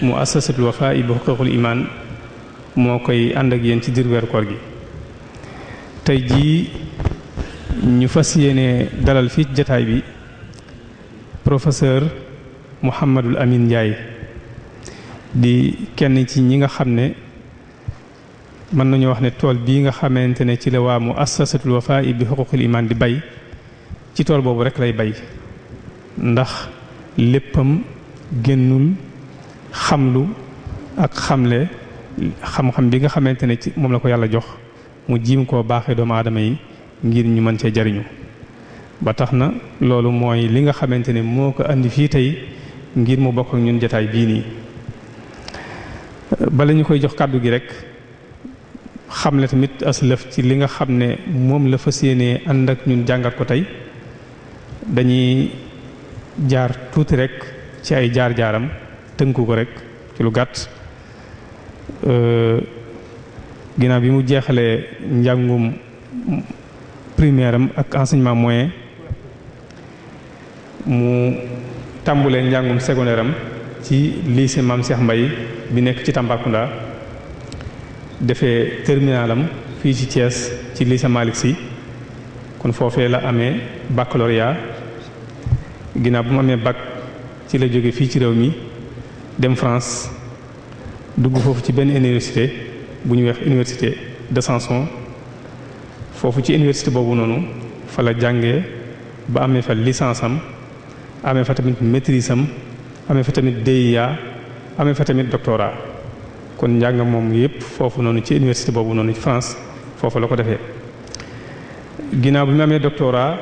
muassasatul Wafa bi huquqil iman moo koy ànd ak yéen ci diir weeru koor gi tey jii ñu fas yéene dalal fii jataay bi professeur Mouhamadul Amine Ndiaye di kenn ci ñi nga xam ne mën nañu wax ne tool bii nga xamante ne ci la waa muassasatul Wafa bi huquqil iman di bay ci tool boobu rek lay bay ndax léppam génnul xamlu ak xamle xam-xam bi nga xamante ne ci moom la ko yàlla jox mu jiim koo baaxee doomu aadama yi ngir ñu mën cee jariñu ba tax na loolu mooy li nga xamante ne moo ko andi fii tey ngir mu bokk ak ñun jataay bii nii bala ñu koy jox kàddu gi rek xamle tamit aslëf ci li nga xam ne moom la fas yéenee ànd ak ñun jàngat ko tey dañuy jaar tuuti rek ci ay jaar-jaaram tënku ko rek ci lu gàtt ginnaaw bi mu jeexalee njàngum primaire am ak enseignement moyen mu tàmbulee njàngum secondaire am ci lycée Mame Cheikh Mbaye bi nekk ci Tambacounda defee terminalam fii ci Thiès ci lycée Malick Sy kon foofee la amee baccalauréat ginnaaw bu mu amee bac ci la jóge fii ci réew mi dem France dugg foofu ci benn université bu ñuy wax université de Samson foofu ci université boobu noonu fa la jàngee ba amee fa licence am amee fa tamit maîtrise am amee fa tamit DEA amee fa tamit doctorat kon njàng moom yépp foofu noonu ci université boobu noonu ci France foofu la ko defee ginnaaw bi mu amee doctorat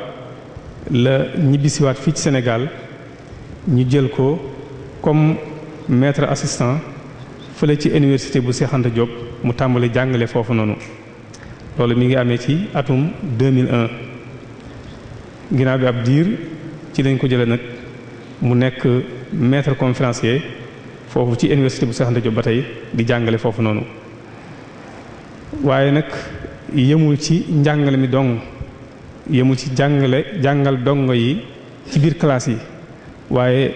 la ñibbisiwaat fii ci Sénégal ñu jël ko comme maître assistant fële ci université bu Cheikh Anta Diop mu tàmbali jàngale foofu noonu loolu mi ngi amee ci atum 2001 ginnaaw bi ab diir ci lañ ko jëlee nag mu nekk maître conférencier foofu ci université bu Cheikh Anta Diop ba tey di jàngale foofu noonu waaye nag yemul ci njàngale mi dong yemul ci jàngal dongo yi ci biir classe yi waaye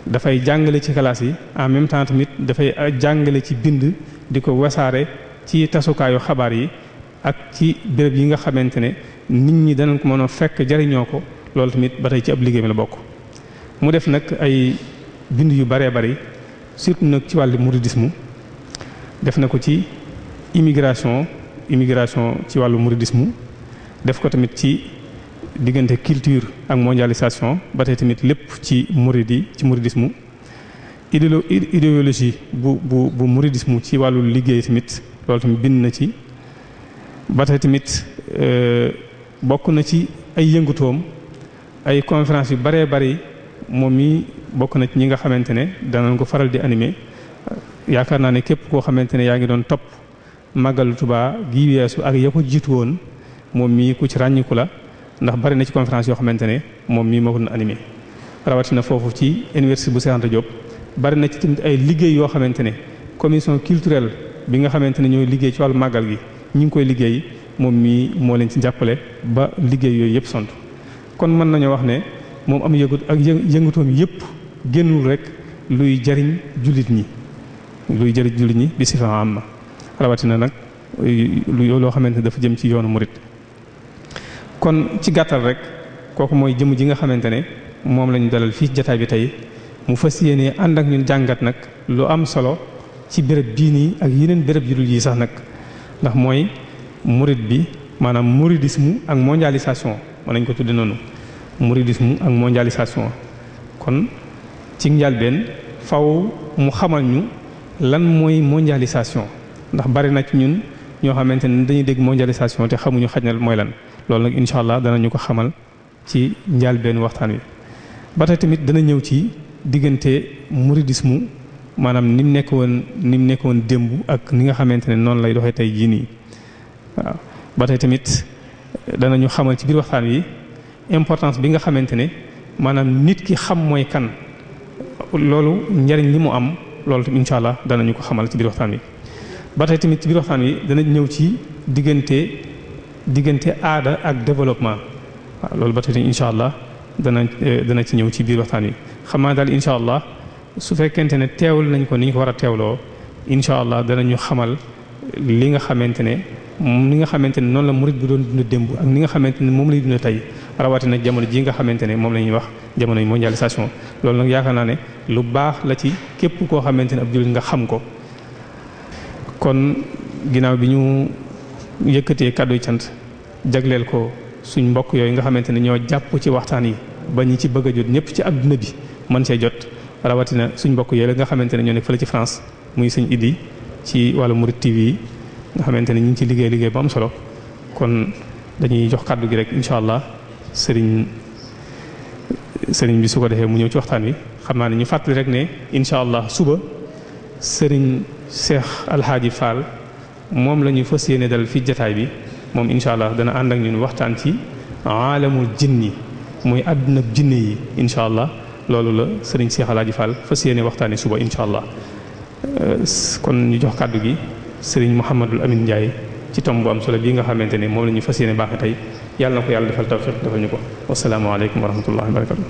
dafay jàngale ci classe yi en même temps tamit dafay jàngale ci bind di ko wasaare ci tasukaayu xabaar yi ak ci béréb yi nga xamante ne nit ñi danañ ko mën a fekk jariñoo ko loolu tamit ba tey ci ab liggéey mi la bokk. mu def nag ay bind yu baree bari surtout nag ci wàllu mouridisme def na ko ci immigration ci wàllu mouridisme def ko tamit ci diggante culture ak mondialisation ba tey tamit lépp ci mouridisme idéologie bu mouridisme ci wàllu liggéey tamit loolu tamit bind na ci ba tey tamit bokk na ci ay yëngutoom ay conférence yu baree bari moom mi bokk na ci ñi nga xamante ne danañ ko faral di animer yaakaar naa ne képp koo xamante ne yaa ngi doon topp màggalu Tuubaa gi weesu ak ya ko jiitu woon moom mii ku ci ràññiku la ndax bari na ci conférence yoo xamante ne moom mii moo ko doon animé rawatina foofu ci université bu Cheikh Anta Diop bari na ci tamit ay liggéey yoo xamante ne commission culturelle bi nga xamante ne ñooy liggéey ci wàllu màggal gi ñi ngi koy liggéey moom mii moo leen ci jàppale ba liggéey yooyu yëpp sont kon mën nañoo wax ne moom am yëngutoom yëpp génnul rek luy jariñ jullit ñi bi si fa am rawatina nag loo xamante ne dafa jëm ci yoonu murit kon ci gàttal rek kooku mooy jëm ji nga xamante ne moom lañu dalal fii jataay bi tey mu fas yéenee ànd ak ñun jàngat nag lu am solo ci béréb bii nii ak yeneen béréb yu dul yi sax nag ndax mooy murit bi maanaam mouridisme ak mondialisation mën nañ ko tudde noonu mouridisme ak mondialisation kon ci njàlbeen faw mu xamal ñu lan mooy mondialisation ndax bari na ci ñun ñoo xamante ne dañuy dégg mondialisation te xamuñu xaj na mooy lan loolu nag incha allah danañu ko xamal ci njàlbeen waxtaan wi ba tey tamit dana ñëw ci diggante mouridisme maanaam ni mu nekkoon démb ak ni nga xamante ne noonu lay doxee tey jii nii waaw ba tey tamit danañu xamal ci biir waxtaan wi importance bi nga xamante ne maanaam nit ki xam mooy kan loolu njariñ li mu am loolu tamit incha allah danañu ko xamal ci biir waxtaan wi. ba tey tamit ci biir waxtaan wi danañ ñëw ci diggante aada ak développement waaw loolu ba tey tamit incha allah dana ci ñëw ci biir waxtaan wi xam naa daal incha allah su fekkente ne teewul nañ ko ni ñu ko war a teewloo incha allah danañu xamal li nga xamante ne noonu la murid bi doon dund démb ak ni nga xamante ne moom lay dund tey rawatina jamono ji nga xamante ne moom la ñuy wax jamono yi mondialisation loolu nag yaakaar naa ne lu baax la ci képp koo xamante ne ab jullit nga xam ko. kon ginnaaw bi ñu yëkkatee kàddu cant jagleel ko suñ mbokk yooyu nga xamante ne ñoo jàpp ci waxtaan yi ba ñi ci bëgg a jot ñëpp ci adduna bi mën see jot rawatina suñ mbokk yooyu nga xamante ne ñoo nekk fële ci France muy sëñ Idi ci wàllu Murid TV yi nga xamante ne ñu ngi ci liggéey bu am solo kon dañuy jox kàddu gi rek incha allah sëriñ bi su ko defee mu ñëw ci waxtaan wi xam naa ne ñu fàttali rek ne incha allah suba sëriñ Cheikh Alhaaji Fall moom la ñu fas yéene dal fi jataay bi moom incha allah dana ànd ak ñun waxtaan ci aalamul jinni muy àdduna jinne yi incha allah loolu la sëriñ Cheikh Alhaaji Fall fas yéene waxtaanee suba incha allah kon ñu jox kàddu gi sëriñ Mouhamadul Amin Ndiaye ci tomb bu am solo bii nga xamante ne moom la ñu fas yéene baaxe tey yàlla na ko yàlla defal tawfiq defal ñu ko wasalaamaaleykum wa rahmatullahi wa barakatu.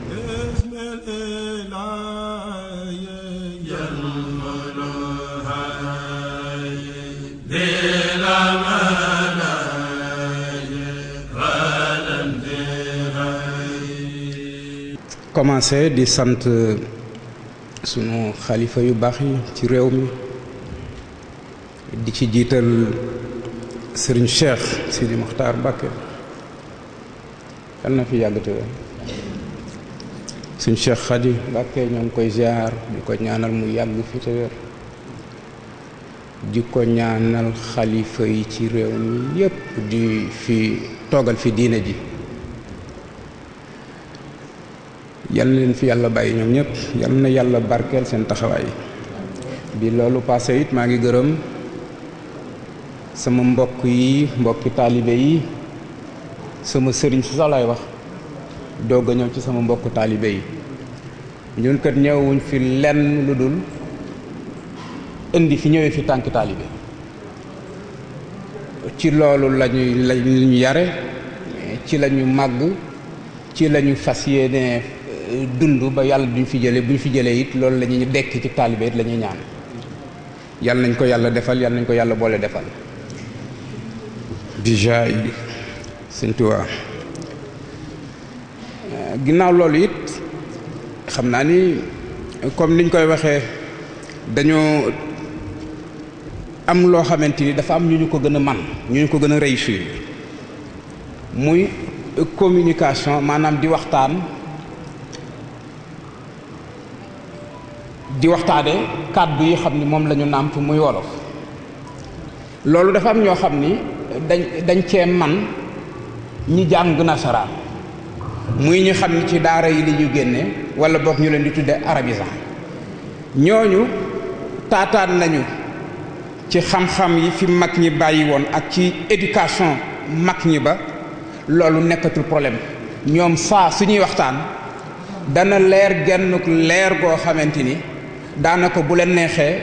commencé di sant sunu xalifa yu baax yi ci réew mi di ci jiital sëriñ Cheikh Sidi Mokhtar Mbacké yal na fi yàgg te wér sëriñ Cheikh Khady Mbacké ñoo ngi koy ziar di ko ñaanal mu yàgg fi te wér di ko ñaanal xalifa yi ci réew mi yépp di fi toogal fi diine ji yal na leen fi yàlla bàyyi ñoom ñëpp yal na yàlla barkeel seen taxawaay bi loolu passé it maa ngi gërëm sama mbokki taalibe yi sama sëriñ si sax laay wax doog a ñëw ci sama mbokku taalibe yi ñun kat ñëwuñ fi lenn lu dul indi fi ñëwee fi tànk taalibe ci loolu lañu yare ci lañu màgg ci lañu fas yéene dund ba yàlla duñ fi jëlee buñ fi jëlee it loolu la ñuy dekk ci taalibe it la ñuy ñaan yàlla nañ ko yàlla defal yàlla nañ ko yàlla boole defal bi jaay Sëñ Tuubaa ginnaaw loolu it xam naa ni comme niñ koy waxee dañoo am loo xamante ni dafa am ñu ñu ko gën a man ñu ñu ko gën a réussir muy communication maanaam di waxtaane kàddu yi xam ni moom la ñu nàmp muy wolof loolu dafa am ñoo xam ni dañ cee man ñi jàng nasaraan muy ñu xam ni ci daara yi li ñu génne wala boog ñu leen di tudde arabisant ñooñu taataan nañu ci xam-xam yi fi mag ñi bàyyi woon ak ci éducation mag ñi ba loolu nekkatul problème ñoom saa suñuy waxtaan dana leer genn leer goo xamante ni daanaka bu leen neexee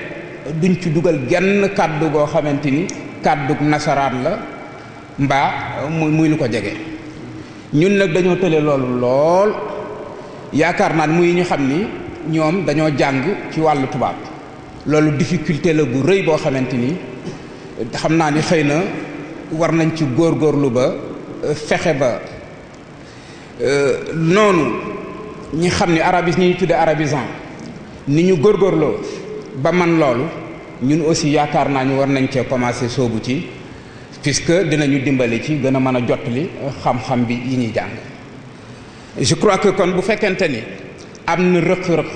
duñ ci dugal genn kàddu goo xamante ni kàddu nasaraan la mbaa muy lu ko jege ñun nag dañoo tële loolu lool yaakaar naa muy ñu xam ni ñoom dañoo jàng ci wàllu tubaab loolu difficulté la bu rëy boo xamante ni xam naa ni xëy na war nañ ci góorgóorlu ba fexe ba noonu ñi xam ni ñi ñu tuddee arabisant ni ñu góorgóorloo ba man loolu ñun aussi yaakaar naa ñu war nañ cee commencer soobu ci puisque dinañu dimbali ci gën a mën a jottali xam-xam bi yi ñuy jàng je crois que kon bu fekkente ni am na rëq-rëq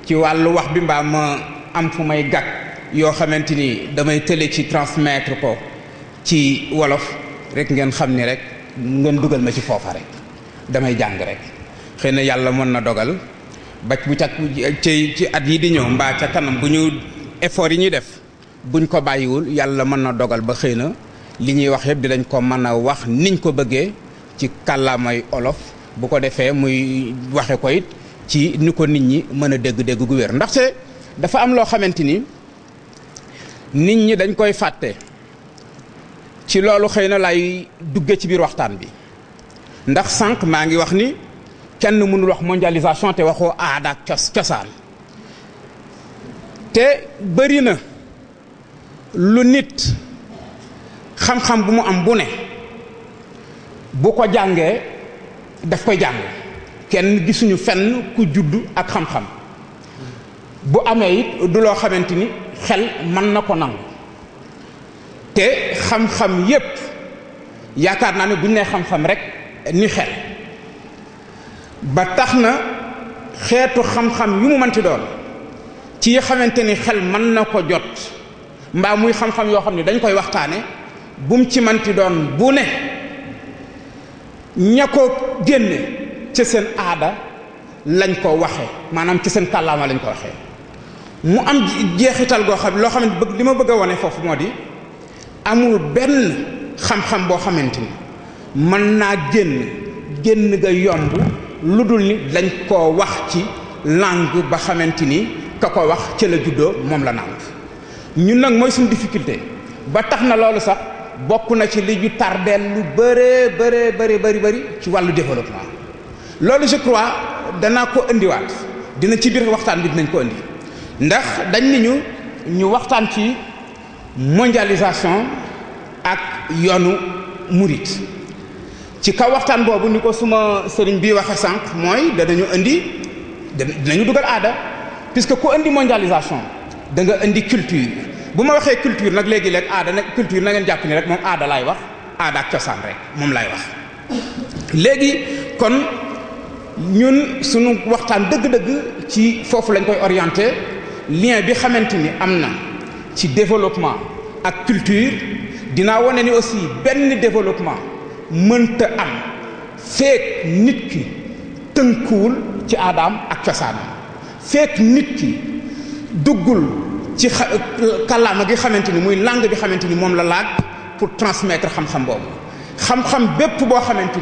ci wàllu wax bi mbaa ma am fu may gàgg yoo xamante ni damay tële ci transmettre ko ci wolof rek ngeen xam ni rek ngeen dugal ma ci foofa rek damay jàng rek xëy na yàlla mën na dogal ba bu ca ci at yi di ñëw mbaa ca kanam bu ñu effort yi ñuy def buñ ko bàyyiwul yàlla mën na dogal ba xëy na li ñuy wax yëpp dinañ ko mën a wax niñ ko bëggee ci kàllaamay olof bu ko defee muy waxe ko it ci ni ko nit ñi mën a dégg-dégg gu wér. ndaxte dafa am loo xamante ni nit ñi dañ koy fàtte ci loolu xëy na lay dugge ci biir waxtaan bi ndax sànq maa ngi wax ni kenn mënul wax mondialisation te waxoo aada ak cosaan te bëri na lu nit xam-xam bu mu am bu ne bu ko jàngee daf koy jàng kenn gisuñu fenn ku judd ak xam-xam bu amee it du loo xamante ni xel mën na ko nangu te xam-xam yépp yaakaar naa ne bu ñu nee xam-xam rek ni xel ba tax na xeetu xam-xam yu mu mënti doon ci yi xamante ni xel mën na ko jot mbaa muy xam-xam yoo xam ne dañ koy waxtaane bu mu ci mënti doon bu ne ña ko génne ci seen aada lañ ko waxe maanaam ci seen kàllaama lañ ko waxee mu am jeexital goo xam loo xamante bëgg li ma bëgg a wone foofu moo di amul benn xam-xam boo xamante ni mën naa génn ga yomb lu dul ni dañ koo wax ci langue ba xamante ni ka ko wax ci la juddoo moom la nàmp ñun nag mooy suñu difficulté ba tax na loolu sax bokk na ci li ñu tardeel lu bëri ci wàllu développement loolu je crois danaa ko indiwaat dina ci biir waxtaan bi dinañ ko indi ndax dañ ni ñu waxtaan ci mondialisation ak yoonu murit ci kaw waxtaan boobu ni ko suma sëriñ bi waxe sànq mooy dinañu dugal aada puisque ku indi mondialisation da nga indi culture bu ma waxee culture nag léegi-léeg aada nag culture na ngeen jàpp ni rek moom aada laay wax aada ak cosaan rek moom laay wax léegi kon ñun suñu waxtaan dëgg-dëgg ci foofu lañ koy orienté lien bi xamante ni am na ci développement ak culture dinaa wane ni aussi benn développement mënta am feek nit ki tënkuwul ci aadaam ak cosaanam feek nit ki duggul ci kàllaama gi xamante ni muy langue bi xamante ni moom la laaj pour transmettre xam-xam boobu xam-xam bépp boo xamante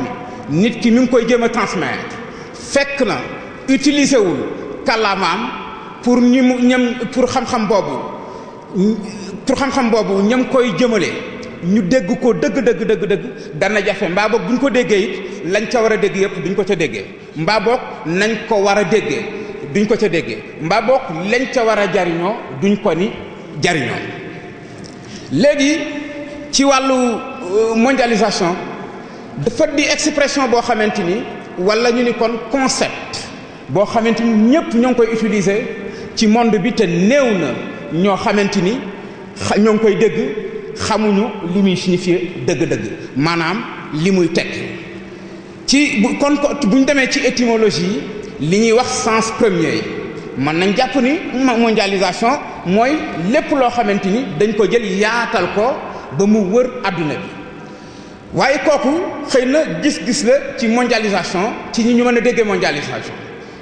ni nit ki mi ngi koy jéem a transmettre fekk na utiliser wul kàllaamaam pour pour xam-xam boobu ñam koy jëmale ñu dégg ko dëgg dana jafe mbaa boog bu ñu ko déggee it lañ ca war a dégg yëpp duñ ko ca déggee mbaa boog nañ ko war a déggee duñ ko ca déggee mbaa boog lañ ca war a jariñoo duñ ko ni jariñoo léegi ci wàllu mondialisation dafa di expression boo xamante ni wala ñu ni kon concept boo xamante ni ñëpp ñoo ngi koy utiliser ci monde bi te néew na ñoo xamante ni ñoo ngi koy dégg xamuñu li muy signifier dëgg-dëgg maanaam li muy tekki ci kon bu ñu demee ci étymologie li ñuy wax sens premier yi mën nañ jàpp ni mondialisation mooy lépp loo xamante ni dañ ko jël yaatal ko ba mu wër àdduna bi waaye kooku xëy na gis-gis la ci mondialisation ci ñi ñu mën a déggee mondialisation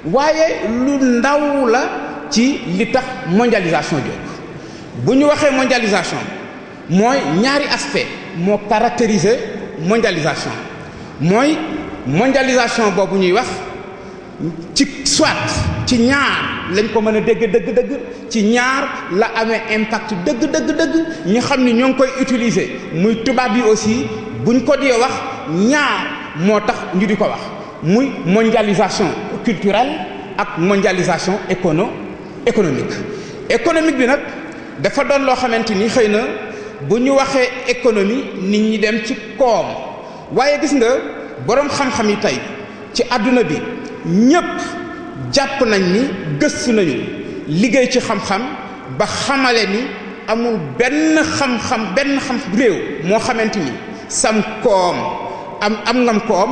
waaye lu ndaw la ci li tax mondialisation jóg bu ñu waxee mondialisation mooy ñaari aspect moo caractériser mondialisation mooy mondialisation boobu ñuy wax ci soit ci ñaar lañ ko mën a dégg dëgg ci ñaar la amee impact dëgg ñi xam ni ñoo ngi koy utiliser muy tubaab yi aussi buñ ko dee wax ñaar moo tax ñu di ko wax muy mondialisation culturelle ak mondialisation économique bi nag dafa doon loo xamante ni xëy na bu ñu waxee économie nit ñi dem ci koom waaye gis nga boroom xam-xam yi tey ci àdduna bi ñépp jàpp nañ ni gëstu nañu liggéey ci xam-xam ba xamale ni amul benn xam-xam réew moo xamante ni sam koom am ngam koom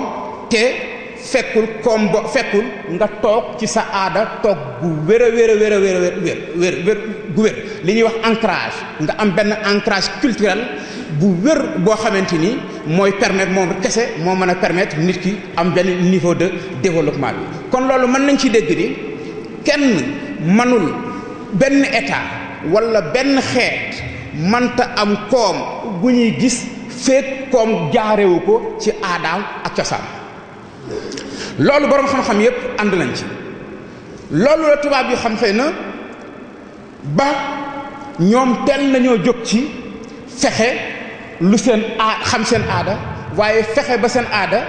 te fekkul nga toog ci sa aada toog gu wér gu wér li ñuy wax ancrage nga am benn ancrage culturel bu wér boo xamante ni mooy permettre moom kese moo mën a permettre nit ki am benn niveau de développement bi kon loolu mën nañ ci dégg ni kenn mënul benn état wala benn xeet mënta am koom bu ñuy gis feek koom jaarewu ko ci aadaam ak cosaan. loolu boroom xam-xam yépp ànd nañ ci. loolu la tubaab yi xam xëy na ba ñoom teel nañoo jóg ci fexe lu seen xam seen aada waaye fexe ba seen aada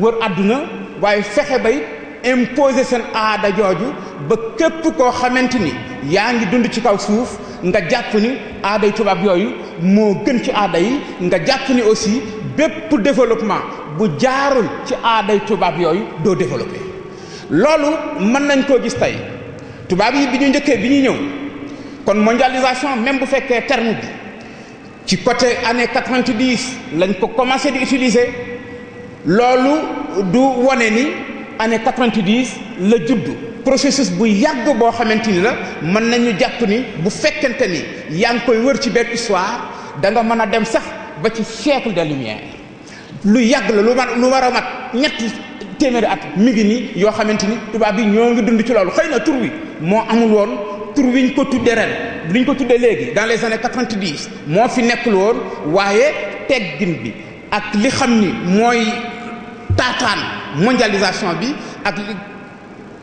wër àdduna waaye fexe bay imposer seen aada jooju ba képp koo xamante ni yaa ngi dund ci kaw suuf nga jàpp ni aaday tubaab yooyu moo gën ci aada yi nga jàpp ni aussi bépp développement bu jaarul ci aaday tubaab yooyu doo développé. loolu mën nañ koo gis tey tubaab yi bi ñu njëkkee bi ñuy ñëw kon mondialisation même bu fekkee terme bi ci côté année 90 lañ ko commencé di utiliser loolu du wone ni année 90 la juddu processus bu yàgg boo xamante ni la mën nañu jàpp ni bu fekkente ni yaa ngi koy wër ci benn histoire da nga mën a dem sax ba ci siècle des Lumières lu yàgg la lu war a mat ñetti téeméeri at mi ngi nii yoo xamante ni tubaab bi ñoo ngi dund ci loolu xëy na tur wi moo amul woon tur wi ñu ko tuddee ren li ñu ko tuddee léegi dans les années 90 moo fi nekkul woon waaye teggin bi ak li xam ni mooy taataan mondialisation bi ak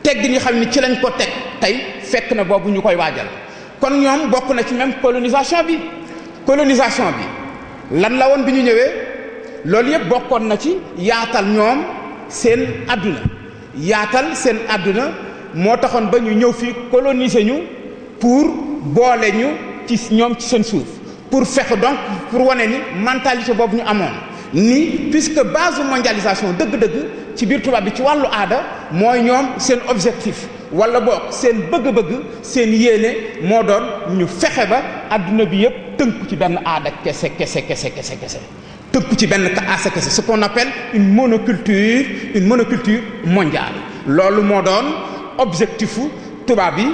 teggin yi xam ni ci lañ ko teg tey fekk na boobu ñu koy waajal kon ñoom bokk na ci même colonisation bi lan la woon bi ñu ñëwee loolu yëpp bokkoon na ci yaatal ñoom seen àdduna moo taxoon ba ñu ñëw fii coloniser ñu pour boole ñu ci ñoom ci seen suuf pour fexe donc pour wane ni mentalité boobu ñu amoon ni puisque base mondialisation dëgg-dëgg ci biir tubaab bi ci wàllu aada mooy ñoom seen objectif wala boog seen bëgg-bëgg seen yéene moo doon ñu fexe ba àdduna bi yëpp tënku ci benn aada kese tënku ci benn aada kese ce qu'on appelle une monoculture mondiale loolu moo doon objectifu tubaab yi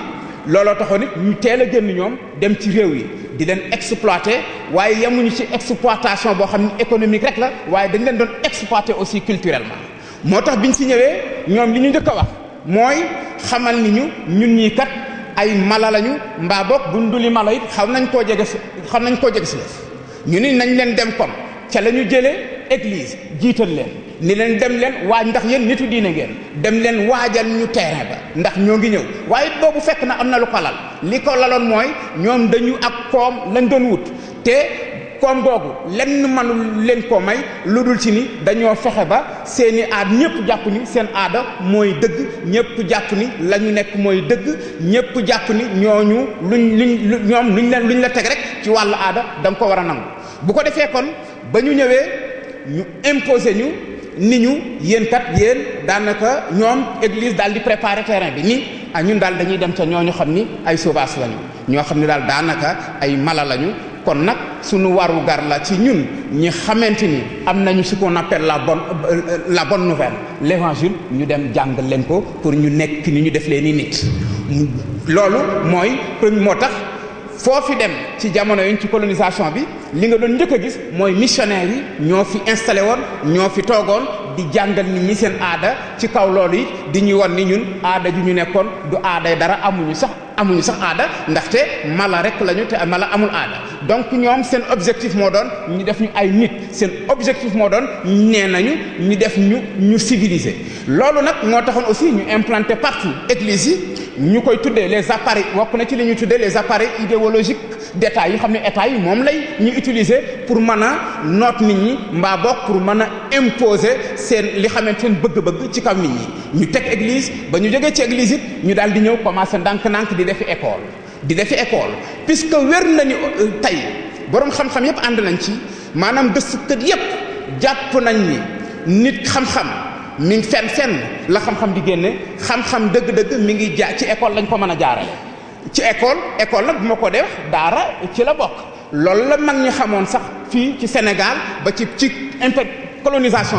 looloo taxoon it ñu teel a génn ñoom dem ci réew yi di leen exploiter waaye yemuñu ci exploitation boo xam ne économique rek la waaye dañ leen doon exploiter aussi culturellement moo tax biñ ci ñëwee ñoom li ñu njëkk a wax mooy xamal ni ñun ñii kat ay mala lañu mbaa boog buñ duli mala it xam nañ koo jege si ñu ni nañ leen dem kon ca la ñu jëlee église jiital leen ni leen dem leen waaj ndax yéen nitu diine ngeen dem leen waajal ñu terrain ba ndax ñoo ngi ñëw waaye boobu fekk na am na lu ko lal li ko laloon mooy ñoom dañu ak koom lañ doon wut te koom googu lenn mënul leen koo may lu dul ci ni dañoo fexe ba seeni aada ñëpp jàpp ni seen aada mooy dëgg ñëpp jàpp ni la ñu nekk mooy dëgg ñëpp jàpp ni ñooñu luñ la teg rek ci wàllu aada da nga ko war a nangu bu ko defee kon ba ñu ñëwee ñu imposer ñu ni ñu yéen daanaka ñoom église daal di préparer terrain bi ni ñun daal dañuy dem ca ñooñu xam ni ay sauvages lañu ñoo xam ni daal daanaka ay mala lañu kon nag suñu waru gar la ci ñun ñi xamante ni am nañu ce qu'on appelle la bonne nouvelle l'évangile ñu dem jàngal leen ko pour ñu nekk ni ñu def leen ni nit loolu mooy moo tax foofi dem ci jamono yi ci colonisation bi li nga doon njëkk a gis mooy missionnaires yi ñoo fi installé woon ñoo fi toogoon di jàngal nit ñi seen aada ci kaw loolu yi di ñuy won ni ñun aada ju ñu nekkoon du aaday dara amuñu sax aada ndaxte mala rek lañu te mala amul aada donc ñoom seen objectif moo doon ñu def ñu ay nit seen objectif moo doon nee nañu ñu def ñu civiliser loolu nag moo taxoon aussi ñu implanter partout église yi ñu koy tuddee les appareils bokk na ci li ñuy tuddee les appareils idéologiques d'état yi xam ne état yi moom lay ñu utiliser pour mën a noot nit ñi mbaa bokk pour mën a imposer seen li xamante seen bëgg-bëgg ci kaw nit ñi ñu teg église ba ñu jógee ci église it ñu daal di ñëw commencer ndànk-ndànk di defi école puisque wér na ni tey boroom xam-xam yépp ànd nañ ci maanaam gëstukat yépp jàpp nañ ni nit xam-xam mi ngi fenn la xam-xam di génne xam-xam dëgg-dëgg mi ngi ci école lañ ko mën a jaarale ci école nag bu ma ko def daara ci la bokk loolu la mag ñi xamoon sax fii ci Sénégal ba ci colonisation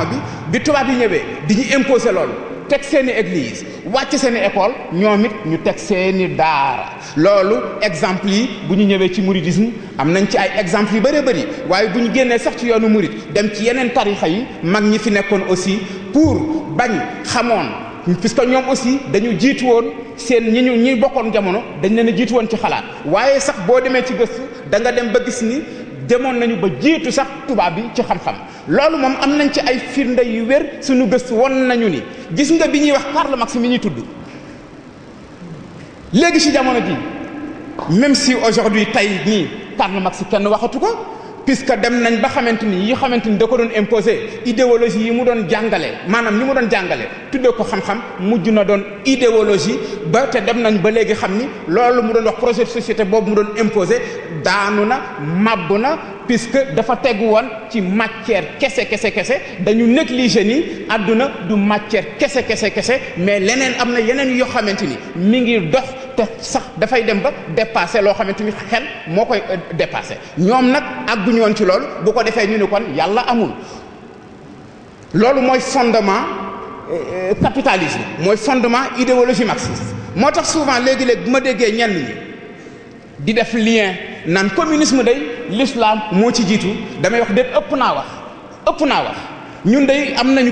bi tubaab yi ñëwee di ñu imposer loolu teg seeni église wàcc seeni école ñoom it ñu teg seeni daara loolu exemple yi bu ñu ñëwee ci mouridisme am nañ ci ay exemple yu bëree bëri waaye bu ñu génnee sax ci yoonu murid dem ci yeneen tarixa yi mag ñi fi nekkoon aussi pour bañ xamoon puisque ñoom aussi dañu jiitu woon seen ñi bokkoon jamono dañ leen a jiitu woon ci xalaat waaye sax boo demee ci gëstu da nga dem ba gis ni demoon nañu ba jiitu sax tubaab bi ci xam-xam loolu moom am nañ ci ay firnde yu wér suñu gëstu won nañu ni gis nga bi ñuy wax Karl Marx mi ñuy tudd léegi ci jamono ji même si aujourd'hui tey nii Karl Marx kenn waxatu ko puisque dem nañ ba xamante ni da ko doon imposer idéologie yi mu doon jàngale maanaam ñi mu doon jàngale tuddee ko xam-xam mujj na doon idéologie ba te dem nañ ba léegi xam ni loolu mu doon wax projet de société boobu mu doon imposer daanu na màbb na puisque dafa tegu woon ci matière kese dañu négliger ni àdduna du matière kese mais leneen am na yeneen yoo xamante ni mi ngi dox te sax dafay dem ba dépasser loo xamante ni xel moo koy dépasser ñoom nag àgguñu woon ci loolu bu ko defee ñu ni kon yàlla amul loolu mooy fondement capitalisme mooy fondement idéologie marxiste moo tax souvent léegi-léegi bu ma déggee ñenn ñi di def lien naan communisme day l'islam moo ci jiitu damay wax déet ëpp naa wax ñun day am nañu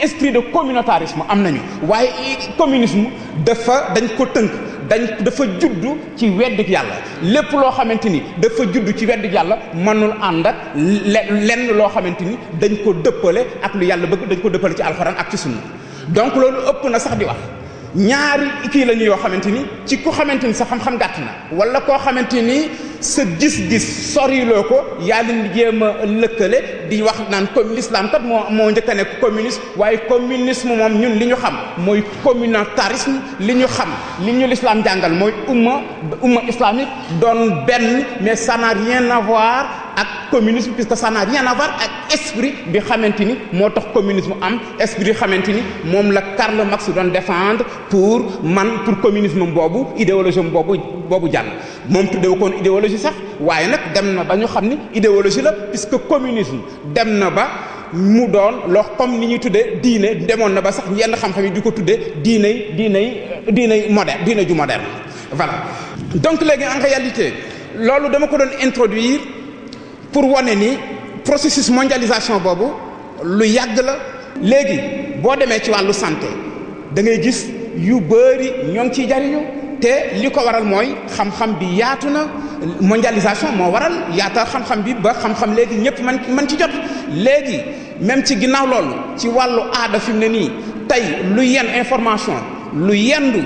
esprit de communautarisme am nañu waaye communisme dañ ko tënk dafa juddu ci weddik yàlla lépp loo xamante ni dafa juddu ci weddik yàlla mënul ànd ak lenn loo xamante ni dañ ko dëppale ak lu yàlla bëgg dañ ko dëppale ci alxuraan ak ci sunna donc loolu ëpp na sax di wax ñaari kii lañu yoo xamante ni ci ku xamante ni sa xam-xam gàtt na wala koo xamante ni sa gis-gis soriloo ko yaa leen di jéem a lëkkale di wax naan comme l'islam kat moo njëkk a nekk communisme waaye communisme moom ñun li ñu xam mooy communautarisme li ñu xam li ñu l'islam jàngal mooy umma islamique doon benn mais ça n'a rien à voir ak communisme puisque ça n'a rien à voir ak esprit bi xamante ni moo tax communisme am esprit bi xamante ni moom la Karl Marx doon défendre pour communisme boobu idéologie boobu jàll moom tuddewu koon idéologie sax waaye nag dem na ba ñu xam ni idéologie la puisque communisme dem na ba mu doon loo comme ni ñuy tuddee diine demoon na ba sax yenn xam-xam yi di ko tuddee diiney moderne diine ju moderne voilà donc léegi en réalité loolu dama ko doon introduire pour wane ni processus mondialisation boobu lu yàgg la léegi boo demee ci wàllu santé da ngay gis yu bëri ñoo ngi ciy jariñu te li ko waral mooy xam-xam bi yaatu na mondialisation moo waral yaatal xam-xam bi ba xam-xam léegi ñëpp man ci jot léegi même ci ginnaaw loolu ci wàllu aada fi mu ne nii tey lu yenn information lu yendu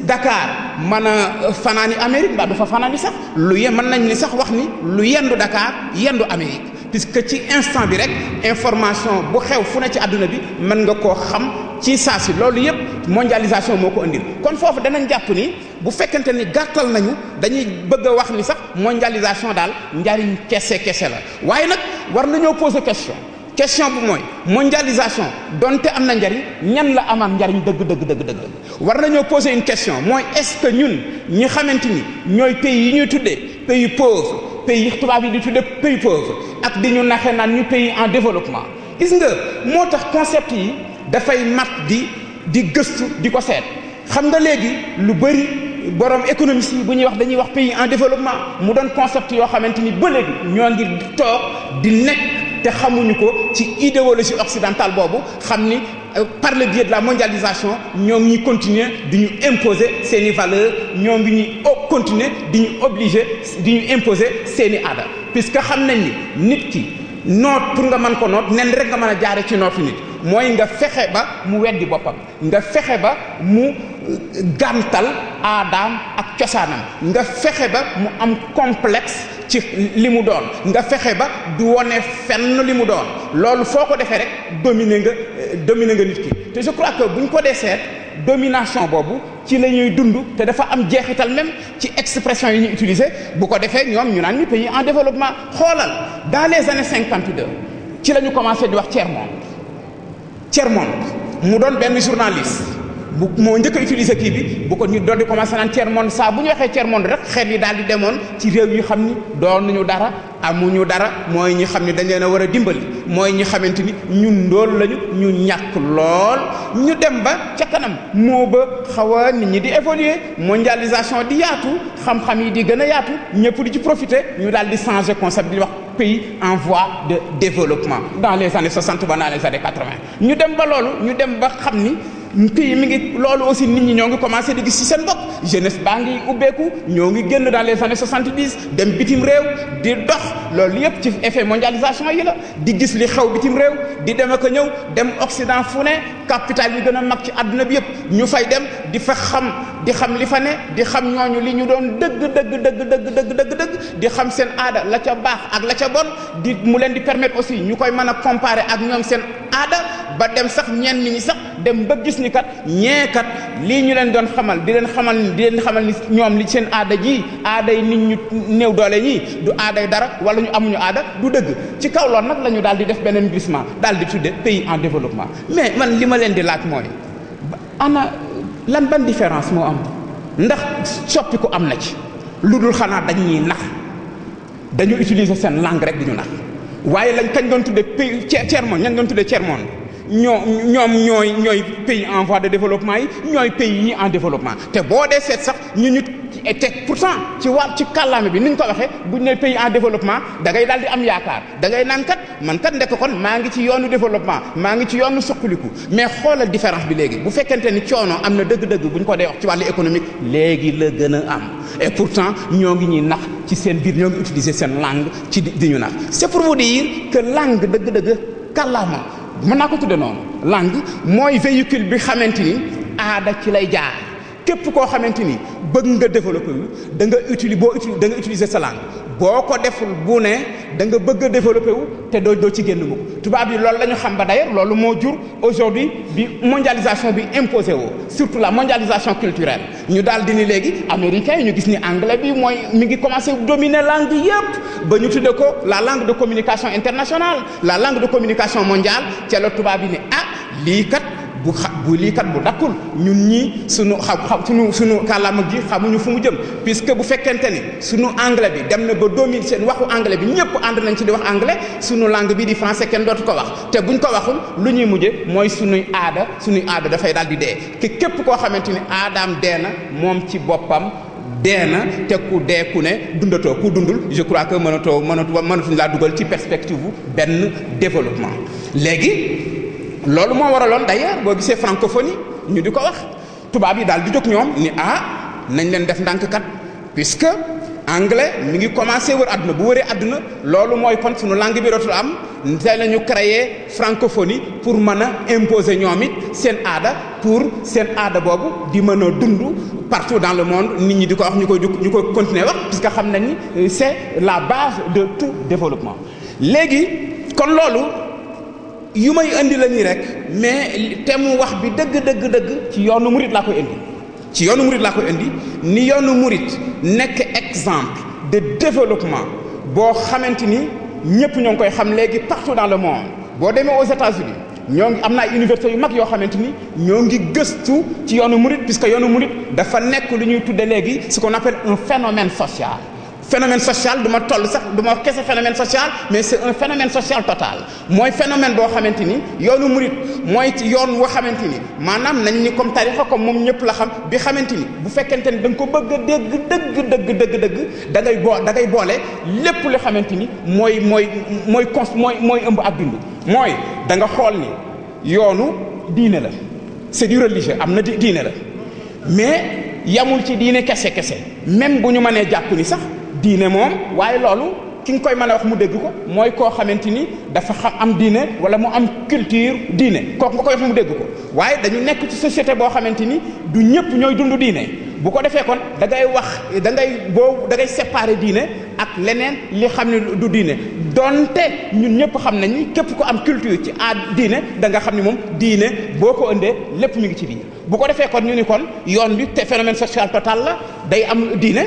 Dakar mën a fanaani Amérique mbaa du fa fanaani sax mën nañ ni sax wax ni lu yendu Dakar yendu Amérique puisque ci instant bi rek information bu xew fu ne ci àdduna bi mën nga koo xam ci saa si loolu yëpp mondialisation moo ko indil kon foofu danañ jàpp ni bu fekkente ni gàttal nañu dañuy bëgg a wax ni sax mondialisation daal njariñ kese la waaye nag war nañoo poser question bu mooy mondialisation donte am na njariñ ñan la amal njariñ dëgg war nañoo poser une question mooy est-ce que ñun ñi xamante ni ñooy pays yi ñuy tuddee pays pauvre pays tubaab yi di tuddee pays pauvre ak di ñu naxe naan ñu pays en développement gis nga moo tax concept yi dafay mat di gëstu di ko seet xam nga léegi lu bari borom économiste yi bu ñuy wax dañuy wax pays en développement mu doon concept yoo xamante ni ba léegi ñoo ngi toog di nekk te xamuñu ko ci idéologie occidentale boobu xam ni par le biais de la mondialisation ñoo ngi ñuy continuer di ñu imposer seeni valeurs ñoo ngi ñuy continuer di ñu obliger di ñu imposer seeni aada puisque xam nañ ni nit ki noot pour nga mën ko noot nen rek nga mën a jaare ci nootu nit mooy nga fexe ba mu weddi boppam nga fexe ba mu gàntal aadaam ak cosaanam nga fexe ba mu am complexe ci li mu doon nga fexe ba du wone fenn li mu doon loolu foo ko defee rek dominer nga nit ki te je crois que bu ñu ko dee seet domination boobu ci la ñuy dund te dafa am jeexital même ci expression yi ñu utiliser bu ko defee ñoom ñu naan ñu pays en développement xoolal dans les années 52 ci la ñu commencé di wax tiers monde mu doon benn journaliste bu moo njëkk a utiliser kii bi bu ko ñu doon di commencé naan tiers monde saa bu ñu waxee tiers monde rek xel yi daal di demoon ci réew yi xam ni doonuñu dara amuñu dara mooy ñi xam ni dañ leen a war a dimbali mooy ñi xamante ni ñu ndóol lañu ñu ñàkk lool ñu dem ba ca kanam moo ba xaw a nit ñi di évoluer mondialisation di yaatu xam-xam yi di gën a yaatu ñëpp di ci profiter ñu daal di changer concept di wax pays en voie de développement dans les années 60 ba dans les années 80 ñu dem ba loolu ñu dem ba xam ni pays mi ngi loolu aussi nit ñi ñoo ngi commencé di gis ci seen bopp jeunesse baa ngi ubbeeku ñoo ngi génn dans les années 70 dem bitim réew di dox loolu yëpp ci effet mondialisation yi la di gis li xew bitim réew di dem ak a ñëw dem Occident fu ne capital yi gën a mag ci àdduna bi yëpp ñu fay dem di fa xam li fa ne di xam ñooñu li ñu doon dëgg di xam seen aada la ca baax ak la ca bon di mu leen di permettre aussi ñu koy mën a comparer ak ñoom seen aada ba dem sax ñenn ñi sax dem ba gis ni kat ñeekat lii ñu leen doon xamal di leen xamal ni ñoom li seen aada ji aada yi nit ñu néew doole ñii du aaday dara wala ñu amuñu aada du dëgg ci kaw loolu nag la ñu daal di def beneen glissement daal di tudde pays en développement mais man li ma leen di laaj mooy ana lan ban différence moo am ndax soppiku am na ci lu dul xanaa dañ ñuy nax dañu utiliser seen langue rek di ñu nax waaye lañ kañ doon tudde pays tiers-monde ñañ doon tudde tiers-monde ñooy pays en voie de développement yi ñooy pays yi en développement te boo dee seet sax ñu teg pourtant ci kàllaame bi ni ñu ko waxee buñ ne pays en développement da ngay daal di am yaakaar da ngay naan kat man kat ndekk kon maa ngi ci yoonu développement maa ngi ci yoonu suqaliku mais xoolal différence bi léegi bu fekkente ni coono am na dëgg-dëgg bu ñu ko dee wax ci wàllu économique léegi la gën a am et pourtant ñoo ngi ñuy nax ci seen biir ñoo ngi utiliser seen langue ci di ñu nax c'est pour vous dire que langue dëgg-dëgg kàllaama mën naa ko tudde noonu langue mooy véhicule bi xamante ni aada ci lay jaar képp koo xamante ni bëgg nga développer wu da nga utiliser sa langue boo ko deful bu ne da nga bëgg a développer wu te doo ci génn mukk tubaab yi loolu la ñu xam ba d'ailleurs loolu moo jur aujourd'hui bi mondialisation bi imposé woo surtout la mondialisation culturelle ñu daal di ni léegi américains yi ñu gis ni anglais bi mooy mi ngi commencé dominer langue yépp ba ñu tudde ko la langue de communication internationale la langue de communication mondiale ca la tubaab yi ne lii kat lii kat bu dakkul ñun ñii sunu sunu kàllaama gi xamuñu fu mu jëm puisque bu fekkente ni sunu anglais bi dem na ba domine seen waxu anglais bi ñëpp ànd nañ ci di wax anglais sunu langue bi di français kenn dootu ko wax te buñ ko waxul lu ñuy mujje mooy sunuy aada dafay daal di dee te képp koo xamante ni aadaam dee na moom ci boppam dee na te ku dee ku ne dundatoo ku dundul je crois que mënatuñ laa dugal ci perspective bu benn développement léegi loolu moo waraloon d'ailleurs boo gisee francophonie ñu di ko wax tubaab yi daal di jóg ñoom ni nañ leen def ndànk kat puisque anglais mi ngi commencé wër àdduna bu wëree àdduna loolu mooy kon suñu langue bi dootul am tey la ñu créer francophonie pour mën a imposer ñoom it seen aada pour seen aada boobu di mën a dund partout dans le monde nit ñi di ko wax ñu koy continuer wax puisque xam nañ ni c'est la base de tout développement léegi kon loolu yu may indi la nii rek mais te mu wax bi dëgg ci yoonu murit laa koy indi ni yoonu murit nekk exemple de développement boo xamante ni ñëpp ñoo ngi koy xam léegi partout dans le monde boo demee aux États-Unis ñoo ngi am na ay universités yu mag yoo xamante ni ñoo ngi gëstu ci yoonu murit puisque yoonu murit dafa nekk lu ñuy tudde léegi ce qu'on appelle un phénomène social du ma toll sax du ma kese phénomène social mais c'est un phénomène social total mooy phénomène boo xamante ni yoonu murit mooy ci yoon woo xamante ni maanaam nañ ni comme tarixa comme moom ñëpp la xam bi xamante ni bu fekkente ni da nga ko bëgg a dégg da ngay boole lépp li xamante ni mooy ëmb ak dund mooy da nga xool ni yoonu diine la c'est du religieux am na diine la mais yamul ci diine kese même bu ñu mënee jàpp ni sax diine moom waaye loolu ki nga koy mën a wax mu dégg ko mooy koo xamante ni dafa xam am diine wala mu am culture diine kooku nga koy wax mu dégg ko waaye dañu nekk ci société boo xamante ni du ñëpp ñooy dund diine bu ko defee kon da ngay séparer diine ak leneen li xam ne du diine donte ñun ñëpp xam nañ ni képp ko am culture ci diine da nga xam ni moom diine boo ko ëndee lépp mi ngi ci diine bu ko defee kon ñu ni kon yoon bi te phénomène social total la day am diine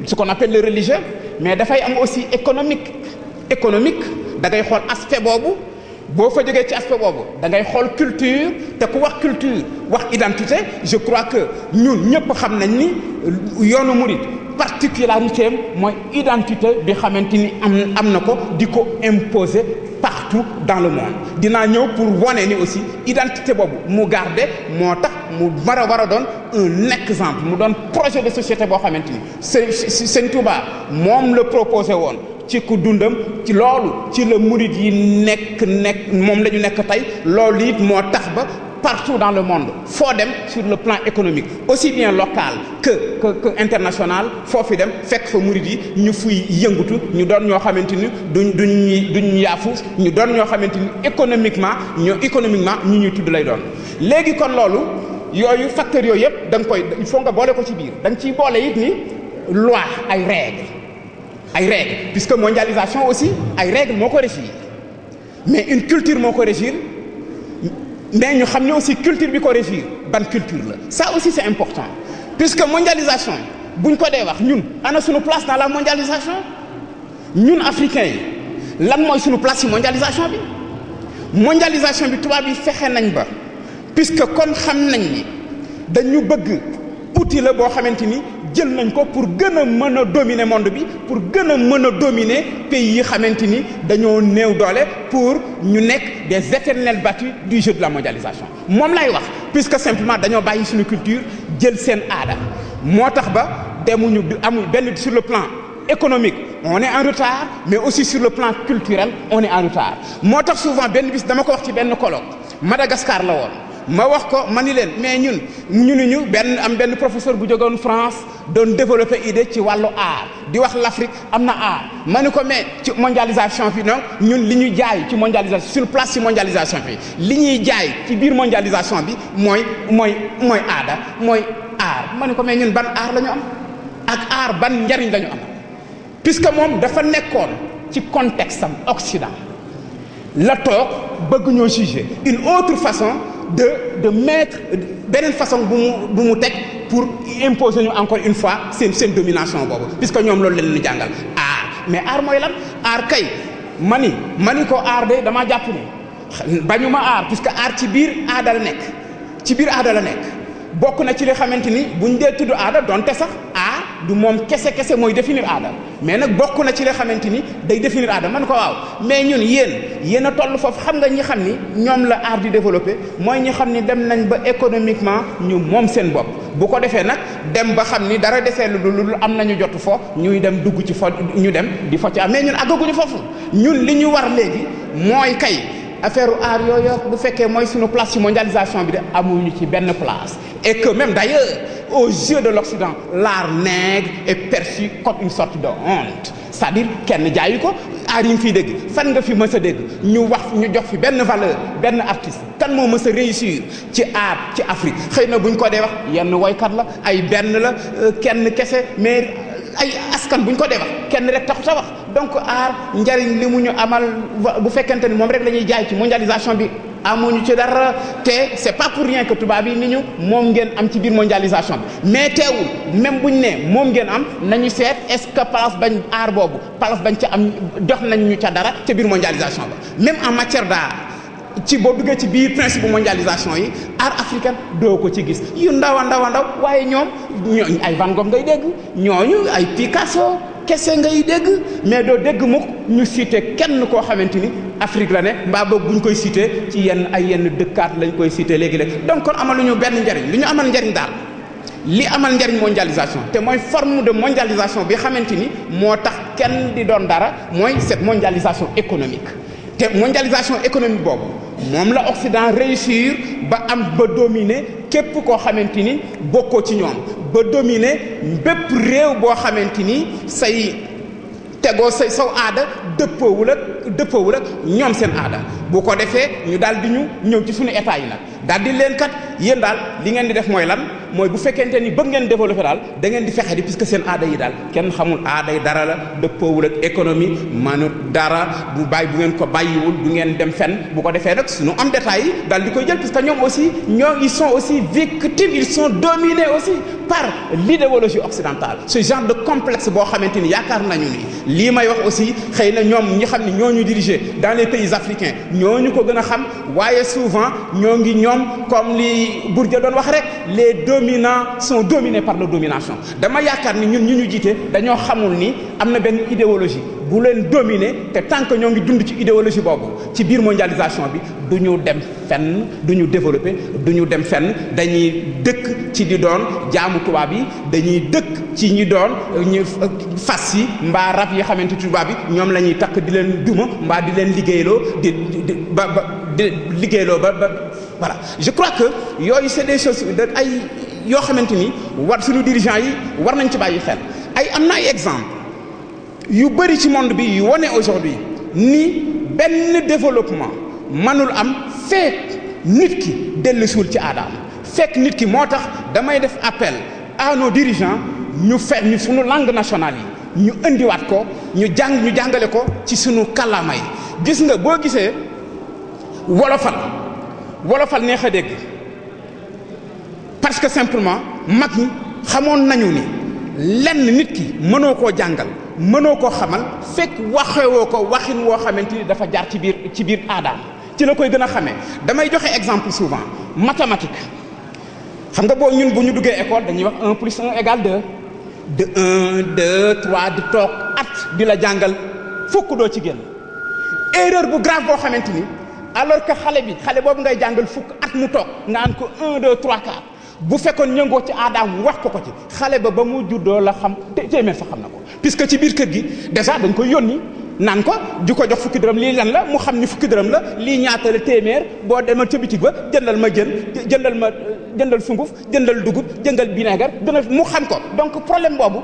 ce qu'on appelle le religieux mais dafay am aussi économique da ngay xool aspect boobu boo fa jógee ci aspect boobu da ngay xool culture te ku wax culture wax identité je crois que ñun ñëpp xam nañ ni yoonu murid particularité am mooy identité bi xamante ni am na ko di ko imposer partout dans le monde dinaa ñëw pour wane ni aussi identité boobu mu garder moo tax mu war a doon un exemple mu doon projet de société boo xamante ni Sëñ Touba moom la proposé woon ci ku dundam ci loolu ci la murid yi nekk moom la ñu nekk tey loolu it moo tax ba partout dans le monde foo dem sur le plan économique aussi bien local que international foofu dem fekk fa murid yi ñu fuy yëngutu ñu doon ñoo xamante ni duñ yaafus ñu doon ñoo xamante ni économiquement ñu ñuy tudd lay doon. léegi kon loolu yooyu facteurs yooyu yëpp da nga koy il faut nga boole ko ci biir da nga ciy boole it ni loi ay règles puisque mondialisation aussi ay règles moo ko régir mais une culture moo ko régir mais ñu xam ne aussi culture bi ko régir ban culture la ça aussi c'est important puisque mondialisation buñ ko dee wax ñun ana suñu place dans la mondialisation ñun africains yi lan mooy suñu place ci mondialisation bi tubaab yi fexe nañ ba puisque kon xam nañ ni dañu bëgg outil la boo xamante ni jël nañ ko pour gën a mën a dominer monde bi pour gën a mën a dominer pays yi xamante ni dañoo néew doole pour ñu nekk des éternels battus du jeu de la mondialisation moom lay wax puisque simplement dañoo bàyyi suñu culture jël seen aada moo tax ba demuñu amul benn sur le plan économique on est en retard mais aussi sur le plan culturel on est en retard moo tax souvent benn bis dama ko wax ci benn colloque Madagascar la woon ma wax ko ma ni leen mais ñun benn professeur bu jógoon France doon développer idée ci wàllu art di wax l'Afrique am na art ma ni ko mais ci mondialisation bi non ñun li ñuy jaay ci mondialisation suñu place ci mondialisation bi li ñuy jaay ci biir mondialisation bi mooy aada mooy art ma ni ko mais ñun ban art la ñu am ak art ban njariñ la ñu am puisque moom dafa nekkoon ci contexte am Occident la toog bëgg ñoo juger une autre façon de mettre beneen façon bu mu teg pour imposer ñu encore une fois seen domination boobu puisque ñoom loolu leen ñu jàngal art mais art mooy lan art kay mani ko art de damaa jàpp ni bañuma art puisque art ci biir aada la nekk bokk na ci li xamante ni buñ dee tudd aada donte sax art du moom kese mooy définir aada mais nag bokk na ci li xamante ni day définir aada man ko waaw mais ñun yéen a toll foofu xam nga ñi xam ni ñoom la art di développer mooy ñi xam ni dem nañ ba économiquement ñu moom seen bopp bu ko defee nag dem ba xam ni dara desee lu am nañu jot fo ñuy dem dugg ci fo ñu dem di fo ci am mais ñun àggaguñu foofu ñun li ñu war léegi mooy kay affaire art yooyu bu fekkee mooy suñu place ci mondialisation bi de amuñu ci benn place et que même d'ailleurs aux yeux de l'Occident l'art nègre est perçu comme une sorte de honte c'est-à-dire kenn jaayu ko art yi nga fiy dégg fan nga fi mës a dégg ñu jox fi benn valeur benn artiste kan moo mës a réussir ci art ci Afrique xëy na buñ ko dee wax yenn woykat la ay benn la kenn kese mais ay askan buñ ko dee wax kenn rek taxut a wax donc art njariñ li mu ñu amal bu fekkente ni moom rek la ñuy jaay ci mondialisation bi amuñu ci dara te c'est pas pour rien que tubaab yi ni ñu moom ngeen am ci biir mondialisation bi mais teewul même buñ ne moom ngeen am nañu seet est-ce que place bañ art boobu place bañ ca am jox nañ ñu ca dara ca biir mondialisation ba même en matière d'art ci boo duggee ci biir principe mondialisation yi art africain doo ko ci gis yu ndaw waaye ñooñu ay Van Gogh ngay dégg ñooñu ay Picasso kese ngay dégg mais doo dégg mukk ñu cité kenn koo xamante ni Afrique la ne mbaa boog buñ koy cité ci yenn dëkkaat lañ koy cité léegi-léegi donc kon amaluñu benn njariñ li ñu amal njariñ daal li amal njariñ mondialisation te mooy forme de mondialisation bi xamante ni moo tax kenn di doon dara mooy cette mondialisation économique te mondialisation économique boobu moom la Occident réussir ba dominer képp koo xamante ni bokkoo ci ñoom ba dominer bépp réew boo xamante ni say tegoo saw aada dëppoowul ak ñoom seen aada bu ko defee ñu daal di ñu ñëw ci suñu état yi nag daal di leen kat yéen daal li ngeen di def mooy lan mooy bu fekkente ni bëgg ngeen développer daal da ngeen di fexe di puisque seen aada yi daal kenn xamul aada yi dara la dëppoowul ak économie manut dara bu ngeen ko bàyyiwul du ngeen dem fenn bu ko defee nag suñu am détails yi daal di koy jël puisque ñoom aussi ils sont aussi victimes ils sont dominés aussi par l'idéologie occidentale ce genre de complexe boo xamante ni yaakaar nañu ni lii may wax aussi xëy na ñoom ñi xam ne ñoo ñu diriger dans les pays africains ñooñu ko gën a xam waaye souvent ñoo ngi ñoom comme li Bourdieu doon wax rek les dominants sont dominés par la domination dama yaakaar ni ñun ñu jiite dañoo xamul ni am na benn idéologie bu leen dominer te tant que ñoo ngi dund ci idéologie boobu ci biir mondialisation bi du ñu dem fenn du ñu développer du ñu dem fenn dañuy dëkk ci di doon jaamu tubaab yi dañuy dëkk ci ñi doon ñu fas yi mbaa rab yi xamante tubaab yi ñoom la ñuy takk di leen duma mbaa di leen liggéeyloo di liggéeyloo ba voilà je crois que yooyu c'est des choses ay yoo xamante ni war suñu dirigeants yi war nañ ci bàyyi xel ay am na ay exemple yu bëri ci monde bi yu wone aujourd'hui ni benn développement mënul am fekk nit ki dellusiwul ci aadaam fekk nit ki moo tax damay def appel à nos dirigeants ñu ñu suñu langue nationale yi ñu indiwaat ko ñu jàngale ko ci suñu kàllaama yi gis nga boo gisee wolofal neex a dégg parce que simplement mag ñi xamoon nañu ni lenn nit ki mënoo koo jàngal mënoo koo xamal fekk waxewoo ko waxin woo xamante ni dafa jaar ci biir aadaam ci la koy gën a xamee damay joxe exemple souvent mathématique xam nga boo ñun bu ñu duggee école dañuy wax 1 plus 1 égale 2 de 1 2 3 di toog at di la jàngal fukk doo ci génn erreur bu grave boo xamante ni alors que xale boobu ngay jàngal fukk at mu toog naan ko 1 2 3 4 bu fekkoon ñëngoo ci aadaam wax ko ci xale ba mu juddoo la xam téeméer sax xam na ko puisque ci biir kër gi déjà dañ koy yónni naan ko di ko jox fukki dërëm lii lan la mu xam ni fukki dërëm la lii ñaata la téeméer boo demal ca bitig ba jëndal ma jëndal sunguf jëndal dugub jëndal vinaigre mu xam ko donc problème boobu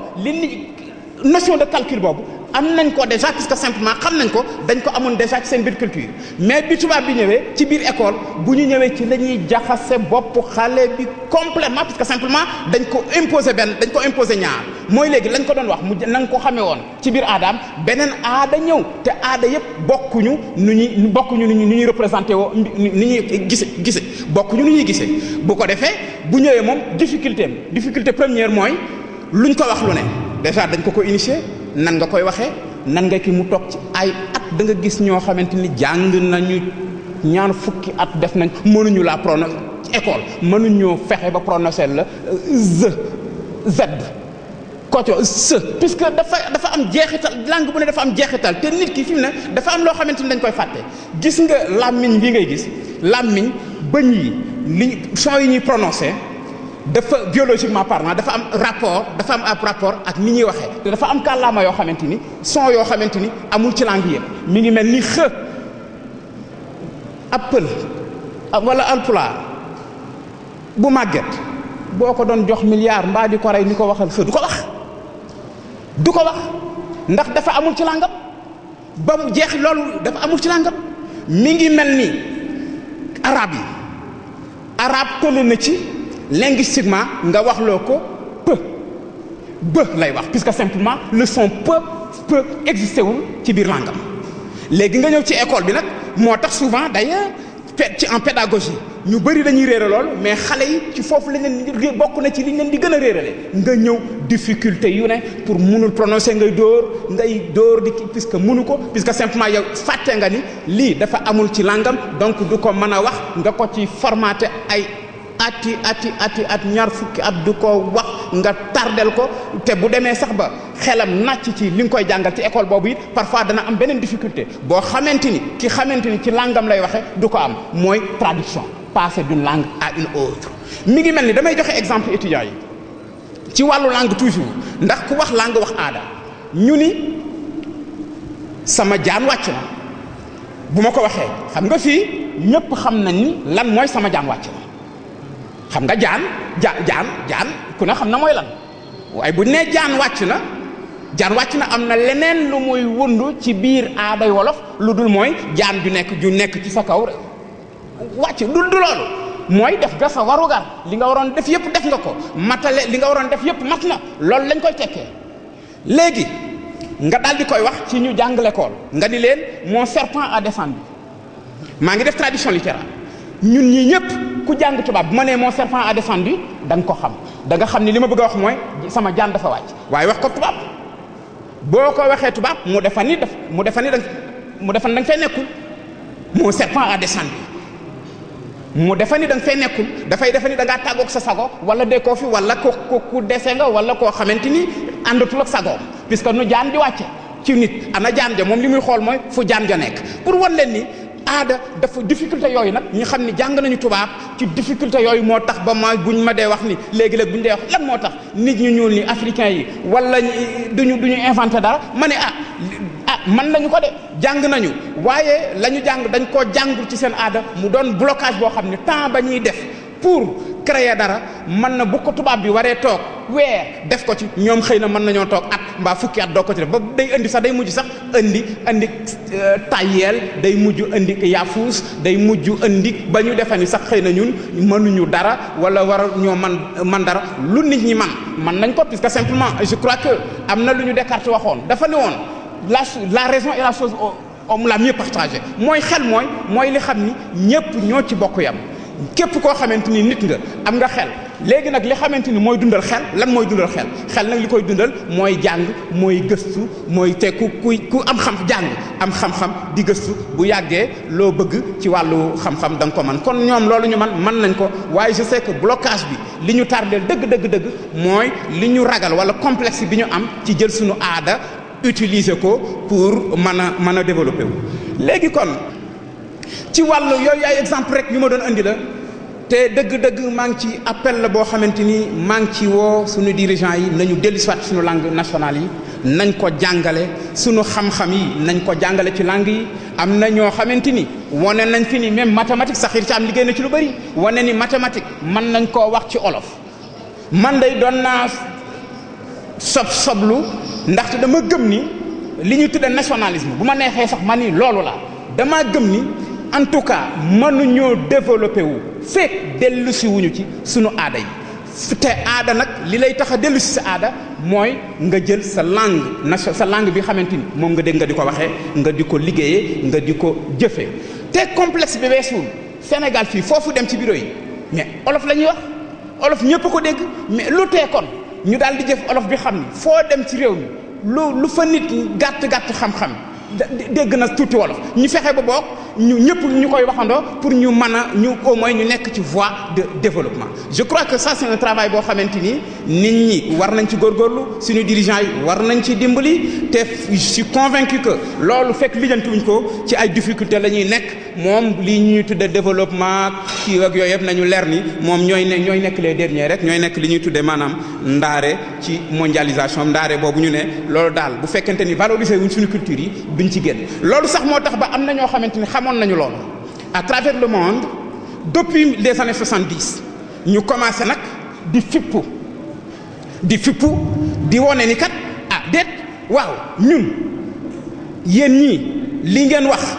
notion de calcul boobu am nañ ko déjà puisque simplement xam nañ ko dañ ko amoon déjà ci seen biir culture mais bi tubaab bi ñëwee ci biir école bu ñu ñëwee ci la ñuy jaxase bopp xale bi complètement puisque simplement dañ ko imposer ñaar mooy léegi lañ ko doon wax mu na nga ko xamee woon ci biir aadaam beneen aada ñëw te aada yëpp bokkuñu nu ñuy représenté woo ni ñuy gise bokkuñu nu ñuy gisee bu ko defee bu ñëwee moom difficulté première mooy luñ ko wax lu ne déjà dañ ko initier nan nga koy waxee nan nga ki mu toog ci ay at da nga gis ñoo xamante ni jàng nañu ñaar fukki at def nañ mënuñu la prononcer ci école mënuñoo fexe ba prononcer la z koco s puisque dafa am jeexital langue bu ne dafa am jeexital te nit ki fi mu ne dafa am loo xamante ni dañ koy fàtte gis nga làmmiñ bi ngay gis làmmiñ bëñ yi son yi ñuy prononcer dafa biologiquement parlant dafa am rapport ak ni ñuy waxee te dafa am kàllaama yoo xamante ni son yoo xamante ni amul ci langue yëpp mi ngi mel ni ab pël wala alpulaar bu màgget boo ko doon jox milliard mbaa di ko rey ni ko waxal du ko wax ndax dafa amul ci langam ba mu jeex loolu dafa amul ci langam mi ngi mel ni arabe tële na ci linguistiquement nga wax loo ko peu lay wax puisque simplement le son peu existé wul ci biir langam léegi nga ñëw ci école bi nag moo tax souvent d'ailleurs ci en pédagogie ñu bëri dañuy réere lool mais xale yi ci foofu lañ leen bokk na ci liñ leen di gën a réerale nga ñëw difficulté yu ne pour mënul prononcer ngay dóor di puisque mënu ko puisque simplement yow fàtte nga ni lii dafa amul ci langam donc du ko mën a wax nga ko ci formaté ay at ñaar fukki at du ko wax nga tardel ko te bu demee sax ba xelam nàcc ci li nga koy jàngal ci école boobu it parfois dana am beneen difficulté boo xamante ni ci langam lay waxe du ko am mooy traduction passer d'une langue à une autre mi ngi mel ni damay joxe exemple étudiants yi ci wàllu langue toujours ndax ku wax langue wax aada ñu ni sama jaan wàcc na bu ma ko waxee xam nga fii ñëpp xam nañ ni lan mooy sama jaan wàcc na xam nga jaan ku ne xam na mooy lan waaye bu nee jaan wàcc na am na leneen lu muy wundu ci biir aaday wolof lu dul mooy jaan ju nekk ci sa kaw wàcc du loolu mooy def nga sa warugar li nga waroon def yëpp def nga ko matale li nga waroon def yëpp mat na loolu lañ koy tekkee léegi nga daal di koy wax ci ñu jàng l'école nga ni leen mon serpent a descendu maa ngi def traduction littérale ñun ñii ñëpp ku jàng tubaab bu ma nee mon serpent a descendu da nga ko xam da nga xam ni li ma bëgg a wax mooy sama jaan dafa wàcc waaye wax ko tubaab boo ko waxee tubaab mu defa ni da nga fay nekkul mon serpent a descendu mu defa ni da nga fay nekkul dafay defa ni da ngaa tàggoog sa sago wala de koo fi wala ku dese nga wala koo xamante ni àndatul ak sagoom puisque nu jaan di wàcce ci nit ana jaan ja moom li muy xool mooy fu jaan ja nekk pour wan leen ni aada dafa difficulté yooyu nag ñu xam ni jàng nañu tubaab ci difficulté yooyu moo tax ba ma buñ ma dee wax ni léegi-léeg buñ dee wax lan moo tax nit ñu ñuul ni africains yi wala duñu inventé dara ma ne mën nañu ko de jàng nañu waaye la ñu jàng dañ koo jàngul ci seen aada mu doon blocage boo xam ne temps ba ñuy def pour créer dara mën na bu ko tubaab bi waree toog weer def ko ci ñoom xëy na mën nañoo toog at mbaa fukki at doo ko ci def ba day indi sax day mujj sax indi tayeel day mujj indi yaafus day mujj indi ba ñu defe ni sax xëy na ñun mënuñu dara wala war ñoo man dara lu nit ñi man nañ ko puisque simplement je crois que am na lu ñu Descartes waxoon dafa ne woon la raison est la chose on l'a mieux partagée mooy xel mooy li xam ni ñépp ñoo ci bokk yam képp koo xamante ni nit nga am nga xel léegi nag li xamante ni mooy dundal xel lan mooy dundal xel nag li koy dundal mooy jàng mooy gëstu mooy te ku am jàng am xam-xam di gëstu bu yàggee loo bëgg ci wàllu xam-xam da nga ko man kon ñoom loolu ñu mën nañ ko waaye je sais que blocage bi li ñu tardeel dëgg mooy li ñu ragal wala complexe bi ñu am ci jël suñu aada utiliser ko pour mën a développer wu léegi kon ci wàllu yooyu ay exemple rek yu ma doon andi la te dëgg-dëgg maa ngi ci appel la boo xamante ni maa ngi ci woo suñu dirigeants yi nañu dellu si waat suñu langue nationale yi nañ ko jàngale suñu xam-xam yi nañ ko jàngale ci langue yi am na ñoo xamante ni wane nañ fi ni même mathématique saxir ci am liggéey na ci lu bëri wane ni mathématique mën nañ koo wax ci olof man day doon naa soblu ndaxte dama gëm ni li ñu tudde nationalisme bu ma neexee sax man ni loolu la dama gëm ni en tout cas mënuñoo développé wu fekk dellusi wuñu ci sunu aada yi te aada nag li lay tax a dellusi sa aada mooy nga jël sa langue bi xamante ni moom nga dégg nga di ko waxee nga di ko liggéeyee nga di ko jëfee te complexe bi weesuwul Sénégal fii foofu dem ci bureau yi mais olof la ñuy wax olof ñëpp ko dégg mais lu tee kon ñu daal di jëf olof bi xam ni foo dem ci réew mi lu fa nit gàtt xam-xam dégg na tuuti wolof ñu fexe ba boog ñu ñëpp ñu koy waxandoo pour ñu mën a ñu au moins ñu nekk ci voie de développement je crois que ça c'est un travail boo xamante ni nit ñi war nañ ci góorgóorlu suñu dirigeants yi war nañ ci dimbali te je suis convaincu que loolu fekk lijjantiwuñ ko ci ay difficultés la ñuy nekk moom lii ñuy tudde développement kii ak yooyu yëpp nañu leer ni moom ñooy nekk les derniers rek ñooy nekk li ñuy tudde maanaam ndaare ci mondialisation ndaare boobu ñu ne loolu daal bu fekkente ni valoriser wuñ suñu culture yi duñ ci génn loolu sax moo tax ba am na ñoo xamante ni xamoon nañu loolu à travers le monde depuis les années 70 ñu commencé nag di fippu di wone ni kat déet waaw ñun yéen ñii li ngeen wax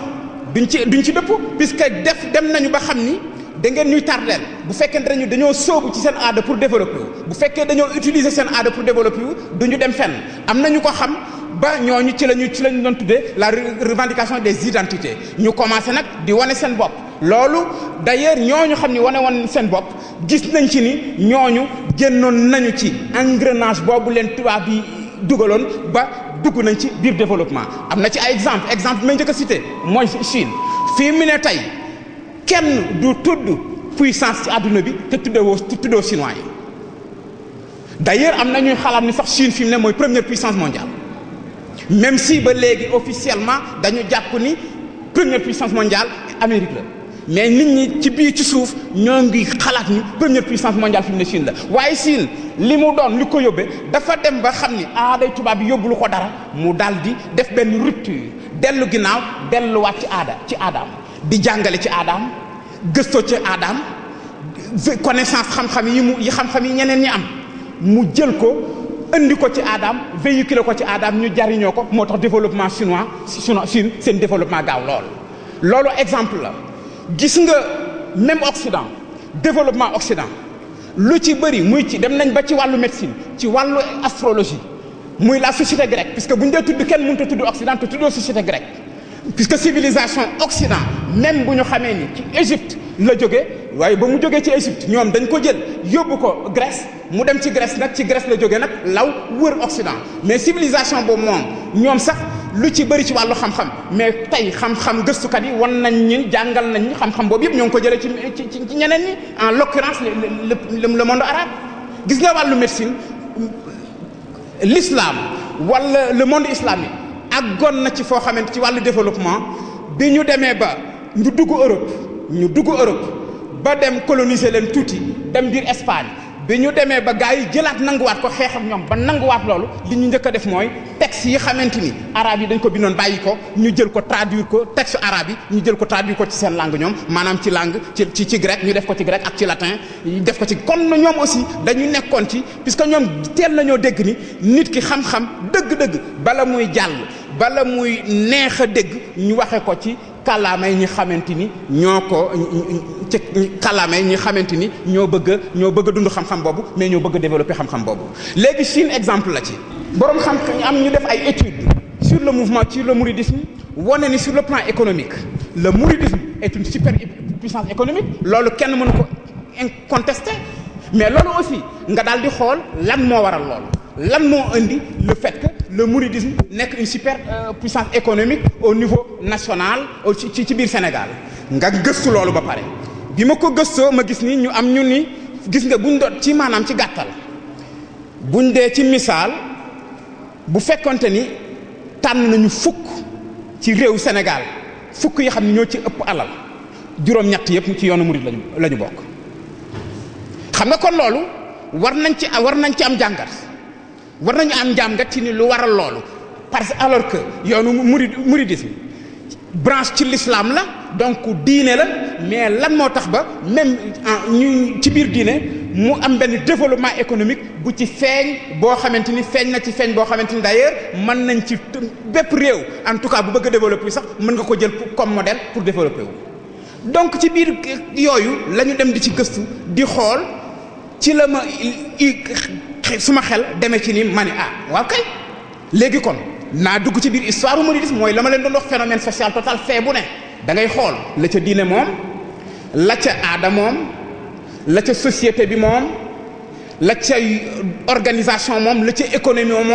duñ ci dëpp puisque dem nañu ba xam ni da ngeen ñuy tardeel bu fekkee dañoo sóobu ci seen aada pour développer wu bu fekkee dañoo utiliser seen aada pour développer wu duñu dem fenn am nañu ko xam ba ñooñu ci lañu doon tuddee la revendication des identités ñu commencé nag di wane seen bopp loolu d'ailleurs ñooñu xam ni wane woon seen bopp gis nañ ci ni ñooñu génnoon nañu ci engrenage boobu leen tubaab bi dugaloon ba dugg nañ ci biir développement am na ci ay exemple may njëkk a cité mooy Chine fii mu ne tey kenn du tudd puissance ci àdduna bi te tuddoo chinois yi d'ailleurs am na ñuy xalaat ni sax Chine fi mu ne mooy première puissance mondiale même si ba léegi officiellement dañu jàpp ni première puissance mondiale Amérique la mais nit ñi ci biir ci suuf ñoo ngi xalaat ni première puissance mondiale fi mu ne Chine la waaye Chine li mu doon li ko yóbbee dafa dem ba xam ni aaday tubaab bi yóbbu lu ko dara mu daal di def benn rupture dellu ginnaaw delluwaat ci aadaam di jàngale ci aadaam gëstoo ci aadaam connaissance xam-xam yi ñeneen ñi am mu jël ko indi ko ci aadaam véhiculer ko ci aadaam ñu jariñoo ko moo tax développement Chine seen développement gaaw loolu exemple la gis nga même Occident développement Occident lu ci bëri muy ci dem nañ ba ci wàllu médecine ci wàllu astrologie muy la société grecque puisque bu ñu dee tudd kenn mënut a tudd Occident te tuddoo société grecque puisque civilisation Occident même bu ñu xamee ni ci Égypte la jóge waaye ba mu jógee ci Égypte ñoom dañ ko jël yóbbu ko Grèce mu dem ci Grèce nag ci Grèce la jógee nag law wër Occident mais civilisation boobu moom ñoom sax lu ci bëri ci wàllu xam-xam mais tey xam-xam gëstukat yi wan nañ ñi jàngal nañ ñi xam-xam boobu yëpp ñoo ngi ko jëlee ci ñeneen ñi en l'occurrence le monde arabe gis nga wàllu médecine l'islam wala le monde islamique àggoon na ci foo xamante ci wàllu développement bi ñu demee ba ñu dugg Europe ba dem coloniser leen tuuti dem biir Espagne bi ñu demee ba gars yi jëlaat nanguwaat ko xeex ak ñoom ba nanguwaat loolu li ñu njëkk a def mooy texte yi xamante ni arabe yi dañ ko bindoon bàyyi ko ñu jël ko traduire ko texte arabe yi ñu jël ko traduire ko ci seen langue ñoom maanaam ci langue ci grec ñu def ko ci grec ak ci latin def ko ci kon ñoom aussi dañu nekkoon ci puisque ñoom teel nañoo dégg ni nit ki xam-xam dëgg-dëgg bala muy jàll bala muy neex a dégg ñu waxe ko ci kàllaama yi ñi xamante ni ñoo ko ci kàllaama yi ñi xamante ni ñoo bëgg a dund xam-xam boobu mais ñoo bëgg a développer xam-xam boobu léegi Chine exemple la ci boroom xam am ñu def ay études sur le mouvement sur le mouridisme wane ni sur le plan économique le mouridisme est une super puissance économique loolu kenn mënu ko incontester mais loolu aussi nga daal di xool lan moo waral loolu lan moo indi le fait que le mouridisme nekk une super puissance économique au niveau national ci biir Sénégal nga gëstu loolu ba pare bi ma ko gëstoo ma gis ni ñu am ñu ni gis nga buñ doon ci maanaam ci gàttal buñ dee ci misaal bu fekkonte ni tànn nañu fukk ci réew Sénégal fukk yi xam ne ñoo ci ëpp alal juróom-ñett yëpp ci yoonu murid lañu bokk xam nga kon loolu war nañ ci am jàngat war nañu am jàngat ci ni lu waral loolu parce que alors que yoonu mouridisme branche ci l'islam la donc diine la mais lan moo tax ba même ñu ci biir diine mu am benn développement économique bu ci feeñ boo xamante ni feeñ na ci feeñ boo xamante ni d'ailleurs mën nañ ci bépp réew en tout cas bu bëgg a développer sax mën nga ko jël comme modèle pour développer wu donc ci biir yooyu la ñu dem di ci gëstu di xool ci la ma suma xel demee ci ni ma ne waaw kay léegi kon naa dugg ci biir histoire u mouridisme mooy la ma leen doon wax phénomène social total fee bu ne da ngay xool la ca diine moom la ca aada moom la ca société bi moom la ca organisation moom la ca économie moom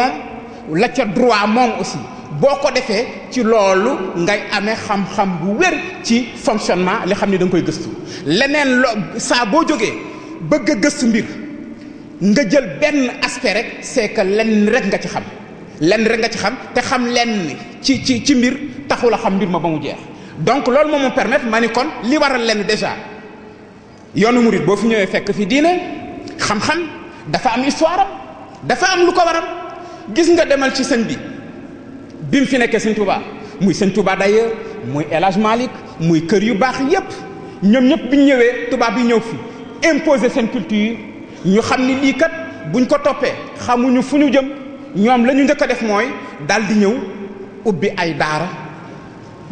la ca droit moom aussi boo ko defee ci loolu ngay amee xam-xam bu wér ci fonctionnement li xam ni da nga koy gëstu leneen saa boo jógee bëgg a gëstu mbir nga jël benn aspect rek c'est que lenn rek nga ci xam te xam lenn ci mbir taxul a xam mbir ma ba mu jeex donc loolu moo ma permettre ma ni kon li waral lenn déjà yoonu murid boo fi ñëwee fekk fi diine xam-xam dafa am histoire am dafa am lu ko waral gis nga demal ci sëñ bi mu fi nekkee sëñ Touba muy sëñ Touba d'ailleurs muy El Hadj Malick muy kër yu baax yépp ñoom ñëpp bi ñu ñëwee tubaab bi ñëw fi imposer seen culture ñu xam ni lii kat buñ ko toppee xamuñu fu ñu jëm ñoom la ñu njëkk a def mooy daal di ñëw ubbi ay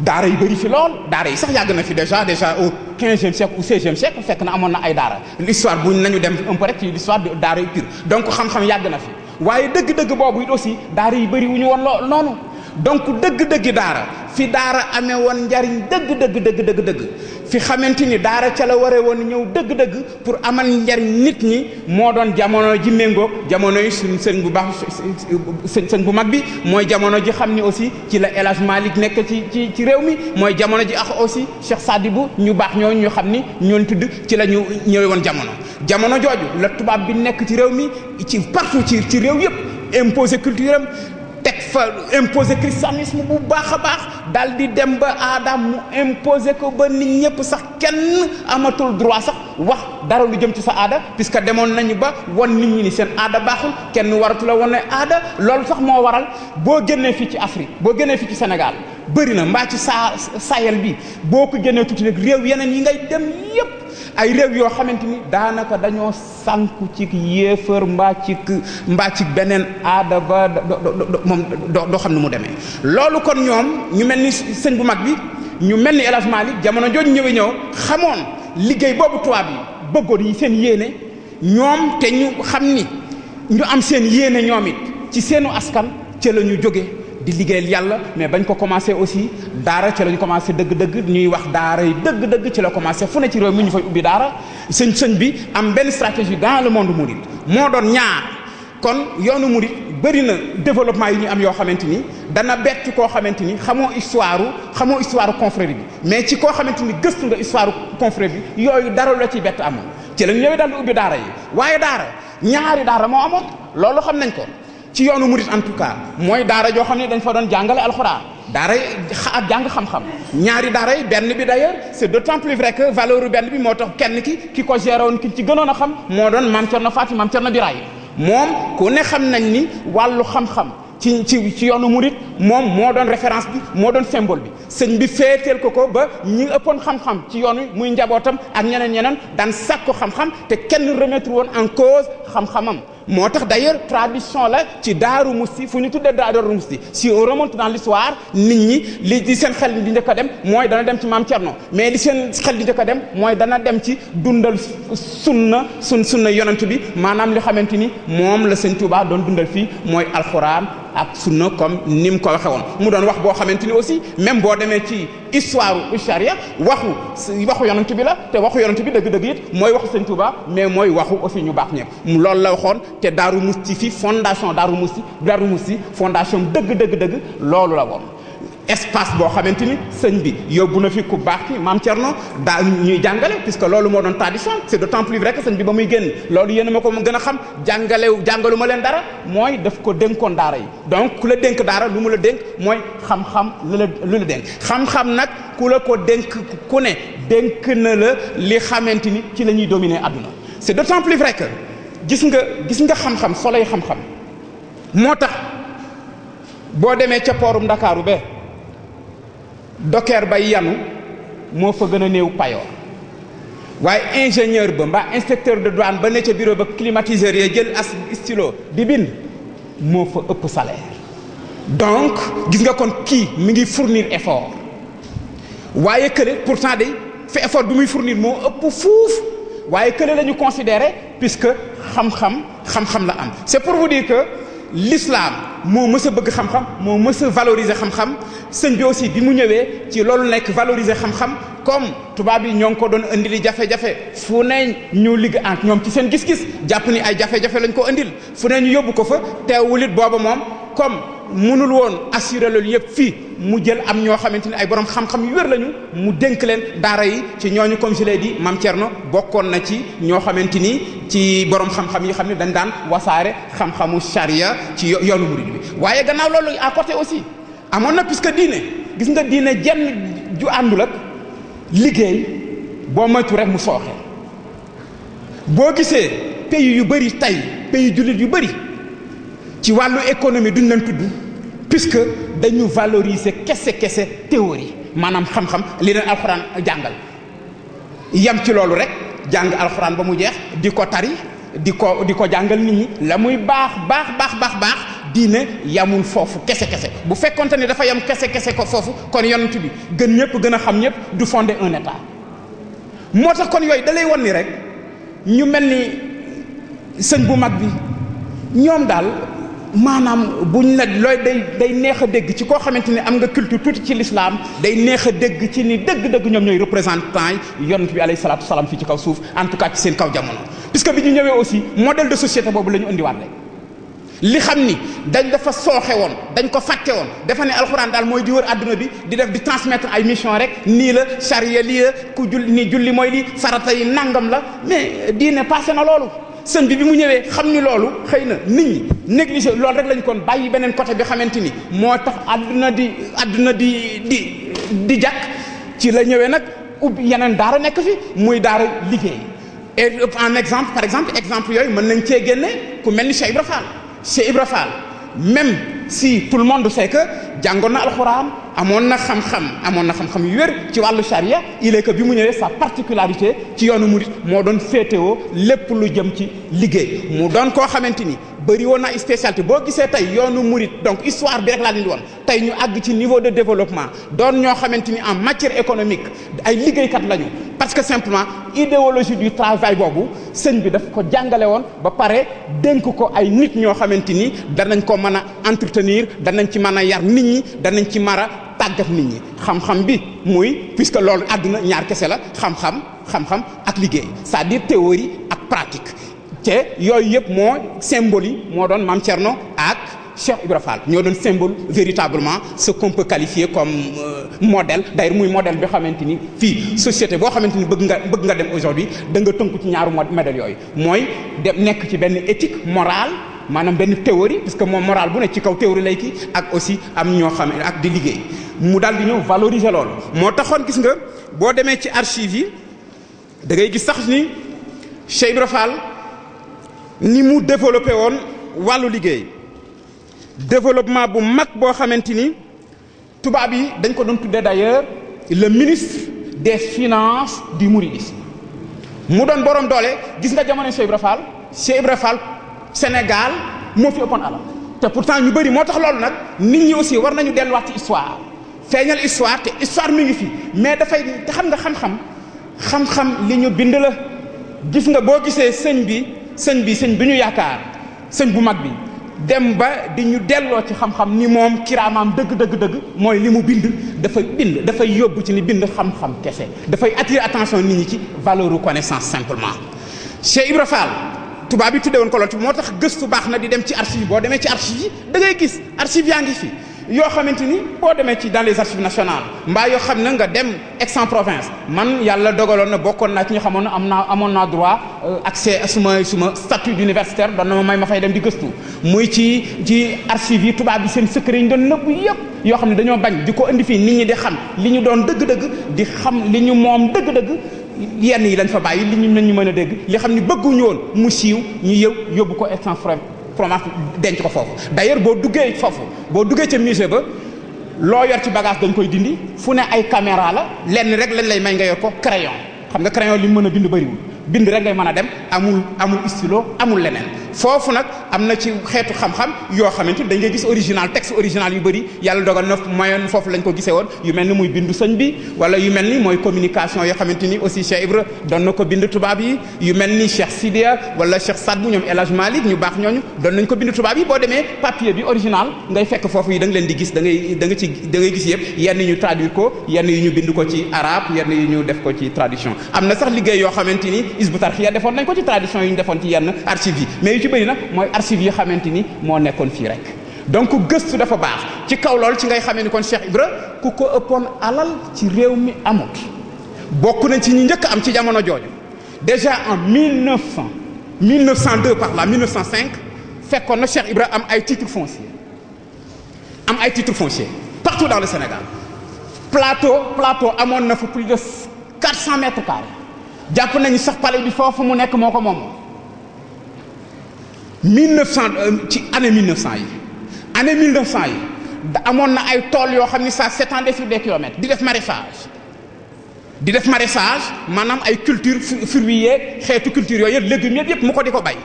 daara yu bëri fi lool daara yi sax yàgg na fi déjà au 15e siècle ou 16e siècle fekk na amoon na ay daara l'histoire buñ nañu dem un peu rek ci l'histoire de daara yu pure donc xam-xam yàgg na fi waaye dëgg-dëgg boobu it aussi daara yi bëri wu ñu woon lool noonu donc dëgg-dëggi daara fi daara amee woon njariñ dëgg fi xamante ni daara ca la waree woon ñëw dëgg-dëgg pour amal njariñ nit ñi moo doon jamono ji méngoog jamono yi suñ sëñ bu baax sëñ bu mag bi mooy jamono ji xam ni aussi ci la El Hadj Malick nekk ci réew mi mooy jamono ji ak aussi Cheikh Sadibou ñu baax ñooñu ñu xam ni ñoon tudd ci la ñu ñëwee woon jamono jooju la tubaab bi nekk ci réew mi ci partout ci réew yëpp imposer culture am teg fa imposer christianisme bu baax a baax daal di dem ba aada mu imposer ko ba nit ñëpp sax kenn amatul droit sax wax dara lu jëm ci sa aada puisque demoon nañu ba won nit ñi ni seen aada baaxul kenn waratu la wone aada loolu sax moo waral boo génnee fii ci Afrique boo génnee fii ci Sénégal bëri na mbaa ci Sahel bi boo ko génnee tuuti rek réew yeneen yi ngay dem yépp ay réew yoo xamante ni daanaka dañoo sànku ci yéefar mbaa ci beneen aada ba moom doo xam ne mu demee loolu kon ñoom ñu mel ni sëñ bu mag bi ñu mel ni El Hadj Malick jamono jooju ñëw xamoon liggéey boobu tubaab yi bëggoon yi seen yéene ñoom te ñu xam ni ñu am seen yéene ñoom it ci seenu askan ca la ñu jóge di liggéeyal yàlla mais bañ ko commencé aussi daara ci la ñu commencé dëgg-dëgg ñuy wax daara yi dëgg-dëgg ci la commencé fu ne ci réew mi ñu fay ubbi daara sëñ bi am benn stratégie dans le monde mouride moo doon ñaar kon yoonu murid bëri na développement yi ñu am yoo xamante ni dana bett koo xamante ni xamoo histoire confrérie bi mais ci koo xamante ni gëstu nga histoire confrérie bi yooyu dara la ci bett amoon ci la ñëwee daal di ubbi daara yi waaye daara ñaari daara moo amoon loolu xam nañ ko ci yoonu murid en tout cas mooy daara joo xam ne dañ fa doon jàngale alxuraan daara ak jàng xam-xam ñaari daara yi benn bi d'ailleurs c'est d'autant plus vrai que valeur benn bi moo tax kenn ki ko géré woon ki ci gënoon a xam moo doon Maam Cerno Faati Maam Cerno Birahim moom ku ne xam nañ ni wàllu xam-xam ci yoonu murit moom moo doon référence bi moo doon symbole bi sëñ bi féeteel ko ba ñi ëppoon xam-xam ci yoon wi muy njabootam ak ñeneen daan sàkku xam-xam te kenn remettre woon en cause xam-xamam moo tax d'ailleurs tradition la ci Daaru Musti fu ñu tuddee Daaru Musti si on remonte dans l'histoire nit ñi li di seen xel di njëkk a dem mooy dana dem ci Maam Cerno mais li seen xel di njëkk a dem mooy dana dem ci dundal sunna yonent bi maanaam li xamante ni moom la sëñ Tuubaa doon dundal fii mooy alxuraan ak sunna comme ni mu ko waxee woon mu doon wax boo xamante ni aussi même boo demee ci histoire charia waxu yonent bi la te waxu yonent bi dëgg-dëgg it mooy waxu sëñ Tuubaa mais mooy waxu aussi ñu baax ñëpp loolu la waxoon te Daaru Musti fi fondation Daaru Musti fondation dëgg loolu la woon espace boo xamante ni sëñ bi yóbbu na fi ku baax ki Maam Cerno daa ñuy jàngale puisque loolu moo doon tradition c'est d'autant plus vrai que sëñ bi ba muy génn loolu yéen a ma ko gën a xam jàngalu ma leen dara mooy daf ko dénkoon daara yi donc ku la dénk daara lu mu la dénk mooy xam-xam lu la dénk xam-xam nag ku la ko dénk ku ne dénk na la li xamante ni ci la ñuy dominer àdduna c'est d'autant plus vrai que gis nga xam-xam soloy xam-xam moo tax boo demee ca poorum Ndakaaru be docker bay yanu moo fa gën a néew payoor waaye ingénieur ba mbaa inspecteur de douane ba ne ca bureau ba climatiseur ya jël as stylo di bind moo fa ëpp salaire donc gis nga kon kii mi ngi fournir effort waaye kële pourtant day fa effort bi muy fournir moo ëpp fuuf waaye kële la ñu considérer puisque xam-xam la am c'est pour vous dire que l'islam moo mës a bëgg xam-xam moo mës a valoriser xam-xam sëñ bi aussi bi mu ñëwee ci loolu nekk valoriser xam-xam comme tubaab yi ñoo ngi ko doon indi li jafe-jafe fu ne ñu ligg ak ñoom ci seen gis-gis jàpp ni ay jafe-jafe lañ ko indil fu ne ñu yóbbu ko fa teewul it booba moom comme mënul woon assurer loolu yëpp fii mu jël am ñoo xamante ni ay borom xam-xam yu wér lañu mu dénk leen daara yi ci ñooñu comme je l'ai dit Maam Cerno bokkoon na ci ñoo xamante ni ci borom xam-xam yi xam ne dañ daan wasaare xam-xamu charia ci yoonu murid bi waaye gannaaw loolu à côté aussi amoon na puisque diine gis nga diine jenn ju àndul ak liggéey boo moytu rek mu sooxe boo gisee pays yu bëri tey pays jullit yu bëri ci wàllu économie duñ leen tudd puisque dañu valoriser kese théorie maanaam xam-xam li leen alxuraan jàngal yam ci loolu rek jàng alxuraan ba mu jeex di ko tari di ko jàngal nit ñi la muy baax diine yamul foofu kese bu fekkonte ni dafa yam kese ko foofu kon yonent bi gën ñëpp gën a xam ñëpp du fonder un état moo tax kon yooyu da lay won ni rek ñu mel ni sëñ bu mag bi ñoom daal maanaam buñ la looy day neex a dégg ci koo xamante ni am nga culture tuuti ci l'islam day neex a dégg ci ni dëgg ñoom ñooy représentant yi yonent bi alayhi salaatu salaam fii ci kaw suuf en tout cas ci seen kaw jamono puisque bi ñu ñëwee aussi modèle de société boobu la ñu indiwaat rek li xam ni dafa sooxe woon dañ ko fàtte woon dafa ne alxuraan daal mooy di wër adduna bi di transmettre ay mission rek nii la charia lii la ku julli mooy lii farata yi nangam la mais diine passé na loolu sëñ bi mu ñëwee xam ni loolu xëy na nit ñi négligé loolu rek lañ kon bàyyi beneen côté bi xamante ni moo tax adduna di jàkk ci la ñëwee nag ubbi yeneen daara nekk fi muy daara liggéey et par exemple yooyu mën nañ cee génne ku mel ni Cheikh Ibra Fall même si tout le monde sait que jàngoon na alxuraan amoon na xam-xam yu wér ci wàllu charia il est que bi mu ñëwee sa particularité ci yoonu murit moo doon féetewoo lépp lu jëm ci liggéey mu doon koo xamante ni bëri woon na spécialité boo gisee tey yoonu murit donc histoire bi rek laa leen di woon tey ñu àgg ci niveau de développement doon ñoo xamante ni en matière économique ay liggéeykat lañu parce que simplement idéologie du travail boobu sëñ bi daf ko jàngale woon ba pare dénk ko ay nit ñoo xamante ni danañ ko mën a entretenir danañ ci mën a yar nit ñi danañ ci mën a tàggat nit ñi xam-xam bi muy puisque loolu àdduna ñaar kese la xam-xam ak liggéey c'est-à-dire théorie ak pratique te yooyu yëpp moo symbole yi moo doon Maam Cerno ak Cheikh Ibra Fall ñoo doon symbole véritablement ce qu'on peut qualifier comme modèle d'ailleurs muy modèle bi xamante ni fii société boo xamante ni bëgg nga dem aujourd'hui da nga tënku ci ñaaru modèle yooyu mooy dem nekk ci benn éthique morale maanaam benn théorie parce que moom moral bu ne ci kaw théorie lay kii ak aussi am ñoo xam ne ak di liggéey mu daal di ñëw valoriser loolu. moo taxoon gis nga boo demee ci archives yi da ngay gis sax ni Cheikh Ibra Fall ni mu développé woon wàllu liggéey développement bu mag boo xamante ni tubaab yi dañ ko doon tuddee d'ailleurs le ministre des finances du mouridisme mu doon borom doole gis nga jamono Cheikh Ibra Fall Sénégal moo fi ëppoon alal te pourtant ñu bëri moo tax loolu nag nit ñi aussi war nañu delluwaat ci histoire feeñal histoire te histoire mi ngi fi mais dafay te xam nga xam-xam li ñu bind la gis nga boo gisee sëñ bi ñu yaakaar sëñ bu mag bi dem ba di ñu delloo ci xam-xam ni moom kiraamaam dëgg mooy li mu bind dafay yóbbu ci ni bind xam-xam kese dafay attirer attention nit ñi ci valeur connaissance simplement. Cheikh Ibra Fall tubaab bi tuddee woon ko loolu moo tax gëstu baax na di dem ci archive boo demee ci archive yi da ngay gis archive yaa ngi fi yoo xamante ni boo demee ci dans les archives nationales mbaa yoo xam ne nga dem Aix-en-Provence man yàlla dogaloon na bokkoon naa ci ñu xamoon ne amoon naa droit accès suma statut d'universitaire doon na ma may ma fay dem di gëstu muy ci archives yi tubaab bi seen secret yi ñu doon nëbbu yëpp yoo xam ne dañoo bañ di ko indi fii nit ñi di xam li ñu doon dëgg-dëgg di xam li ñu moom dëgg-dëgg yenn yi lañ fa bàyyi li ñu mën a dégg li xam ni bëgguñu woon mu siiw ñu yóbbu ko Aix-en-Provence denc ko foofu d'ailleurs boo duggee ca musée ba loo yor ci bagage dañ koy dindi fu ne ay caméra la lenn rek lañ lay may nga yor ko crayon xam nga crayon li mu mën a bind bëriwul bind rek ngay mën a dem amul stylo amul leneen foofu nag am na ci xeetu xam-xam yoo xamante dañ ngay gis original texte original yu bëri yàlla dogal na mayoon foofu lañ ko gisee woon yu mel ni muy bindu sëñ bi wala yu mel ni mooy communication yoo xamante ni aussi Cheikh Ibra doon na ko bind tubaab yi yu mel ni Cheikh Sidia wala Cheikh Sadbou ñoom El Hadj Malick ñu baax ñooñu doon nañ ko bind tubaab yi boo demee papier bi original ngay fekk foofu yi da nga leen di gis da ngay gis yëpp yenn ñu traduire ko yenn yu ñu bind ko ci arabe yenn yu ñu def ko ci traduction am na sax liggéey yoo xamante ni Hizbut Tarqiyyah defoon nañ ko ci traduction yi ñu defoon ci yenn archives yi mais yu ci bëri nag mooy archives yi xamante ni moo nekkoon fii rek donc gëstu dafa baax ci kaw lool ci ngay xamee ni kon Cheikh Ibra ku ko ëppoon alal ci réew mi amut bokk nañ ci ñi njëkk am ci jamono jooju déjà en 1902 par là 1905 fekkoon na Cheikh Ibra am ay titres fonciers partout dans le Sénégal plateau amoon na fa plus de 400 mètres carrés jàpp nañu sax palais bi foofu mu nekk moo ko moom 1900 ci année 1900 yi amoon na ay tool yoo xam ni ça s'étendait sur des kilomètres di def maraîchage maanaam ay culture fruitière xeetu culture yooyu yëpp légumes yëpp mu ko di ko bay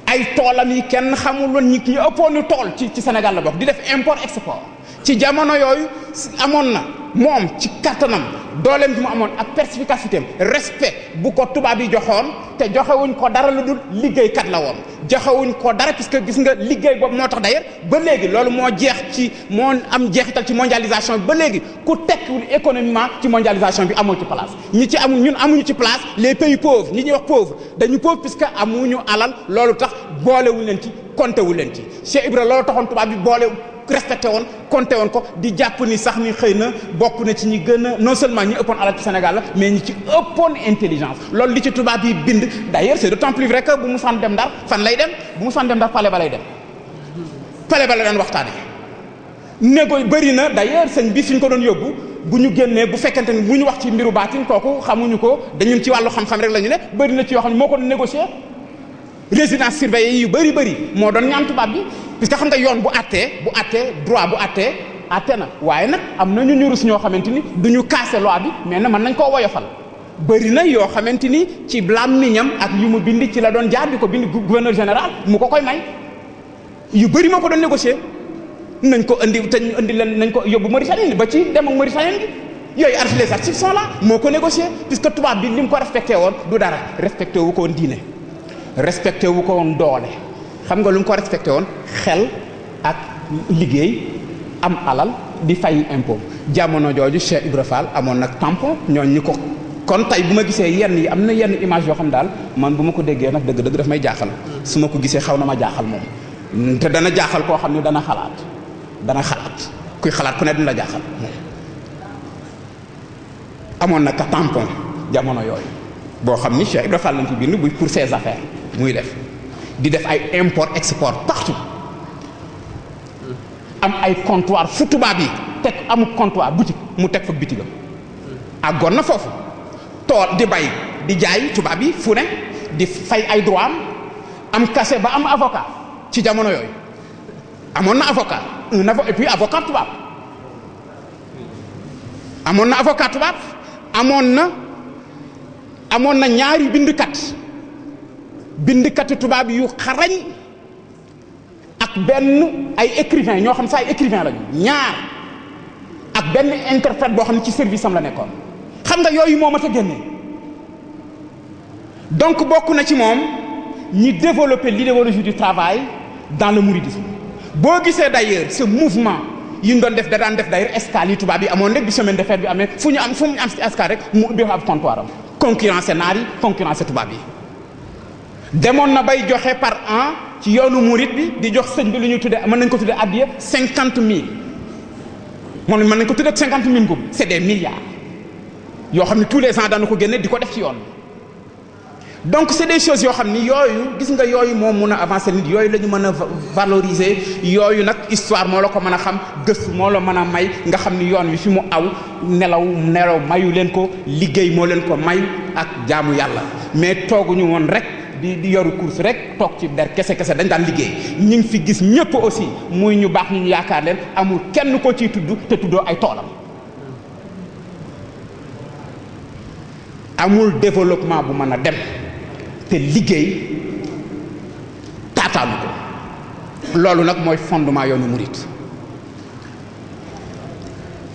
ay toolam yi kenn xamul woon ñi ñu ëppoon tool ci Sénégal la bokk di def import export ci jamono yooyu amoon na moom ci kattanam dooleem bi mu amoon ak perspicacité am respect bu ko tubaab yi joxoon te joxewuñ ko dara lu dul liggéeykat la woon joxewuñ ko dara puisque gis nga liggéey boobu moo tax d'ailleurs ba léegi loolu moo am jeexital ci mondialisation bi ba léegi ku tekkiwul économiquement ci mondialisation bi amoo ci place ñun amuñu ci place les pays pauvres ñi ñuy wax pauvre dañu pauvre puisque amuñu alal loolu tax boolewuñ leen ci compté wu leen ci Cheikh Ibra loolu taxoon tubaab bi respecté woon compté woon ko di jàpp ni sax ni xëy na bokk na ci ñi gën a non seulement ñi ëppoon alal ci Sénégal la mais ñi ci ëppoon intelligence loolu li ci tubaab yi bind d'ailleurs c'est d'autant plus vrai que bu mu sant dem Ndar fan lay dem bu mu sant dem Ndar palais ba lay dem palais ba la daan waxtaane bëri na d'ailleurs sëñ bi fi ñu ko doon yóbbu bu ñu génnee bu fekkente ni bu ñu wax ci mbiru baatin kooku xamuñu ko dañu ci wàllu xam-xam rek la ñu ne bëri na ci yoo xam ne moo ko doon négocier résidence surveillée yu bëri moo doon ñaan tubaab bi puisque xam nga yoon bu attee droit bu attee na waaye nag am na ñu rus ñoo xamante ni duñu casser loi bi mais na mën nañ koo woyofal bëri na yoo xamante ni ci làmmiñam ak yu mu bind ci la doon jaar di ko bind gouverneur général mu ko koy may yu bëri moo ko doon négocier nañ ko indi te ñu indi leen nañ ko yóbbu Mauritanie ba ci dem ak Mauritanie gi yooyu les archives sont là moo ko négocier puisque tubaab bi li mu ko respecté woon du dara respecté wu ko woon diine respecté wu ko woon doole xam nga lu mu ko respecté woon xel ak liggéey am alal di fay impôt jamono jooju Cheikh Ibra Fall amoon nag tampon ñooñu ko kon tey bu ma gisee yenn yi am na yenn image yoo xam daal man bu ma ko déggee nag dëgg-dëgg daf may jaaxal su ma ko gisee xaw na ma jaaxal moom te dana jaaxal koo xam ne dana xalaat kuy xalaat ku ne dina la jaaxal amoon nag ka tampon jamono yooyu boo xam ni Cheikh Ibra Fall lañ ci bind bu pour ses affaires muy def di def ay import export partout am ay comptoir fu tubaab yi teg amul comptoir boutique mu teg fa bitigam àggoon na foofu tool di bay di jaay tubaab yi fu ne di fay ay droit am kase ba am avocat ci jamono yooyu amoon na avocat et puis avocat tubaab amoon na avocat tubaab amoon na ñaari bindkat tubaab yu xarañ ak benn ay écrivain ñoo xam ne ay écrivain lañu ñaar ak benn interprète boo xam ne ci service am la nekkoon xam nga yooyu moo mat a génne donc bokk na ci moom ñi développer l'idéologie du travail dans le mouridisme boo gisee d'ailleurs ce mouvement yi ñu doon def da daan def d'ailleurs escale yi tubaab yi amoon rek bi semaine de fête bi amee fu ñu am escale rek mu ubbi ab comptoir am concurrencer naar yi concurrencer tubaab yi demoon na bay joxe par an ci yoonu murid bi di jox sëñ bi lu ñu tuddee mën nañ ko tuddee addiya 50 000 moom mën nañ ko tuddee 50 000 ngub c'est des milliards yoo xam ne tous les ans daana ko génne di ko def ci yoon donc c'est des choses yoo xam ni yooyu gis nga yooyu moo mun a avancer nit yooyu la ñu mën a valoriser yooyu nag histoire moo la ko mën a xam gëstu moo la mën a may nga xam ni yoon wi fi mu aw nelaw mayu leen ko liggéey moo leen ko may ak jaamu yàlla mais tooguñu woon rek di yoru course rek toog ci der kese dañ daan liggéey ñi ngi fi gis ñëpp aussi muy ñu baax ñu yaakaar leen amul kenn ko ciy tudd te tuddoo ay toolam amul développement bu mën a dem te liggéey taataanu ko loolu nag mooy fondement yoonu murit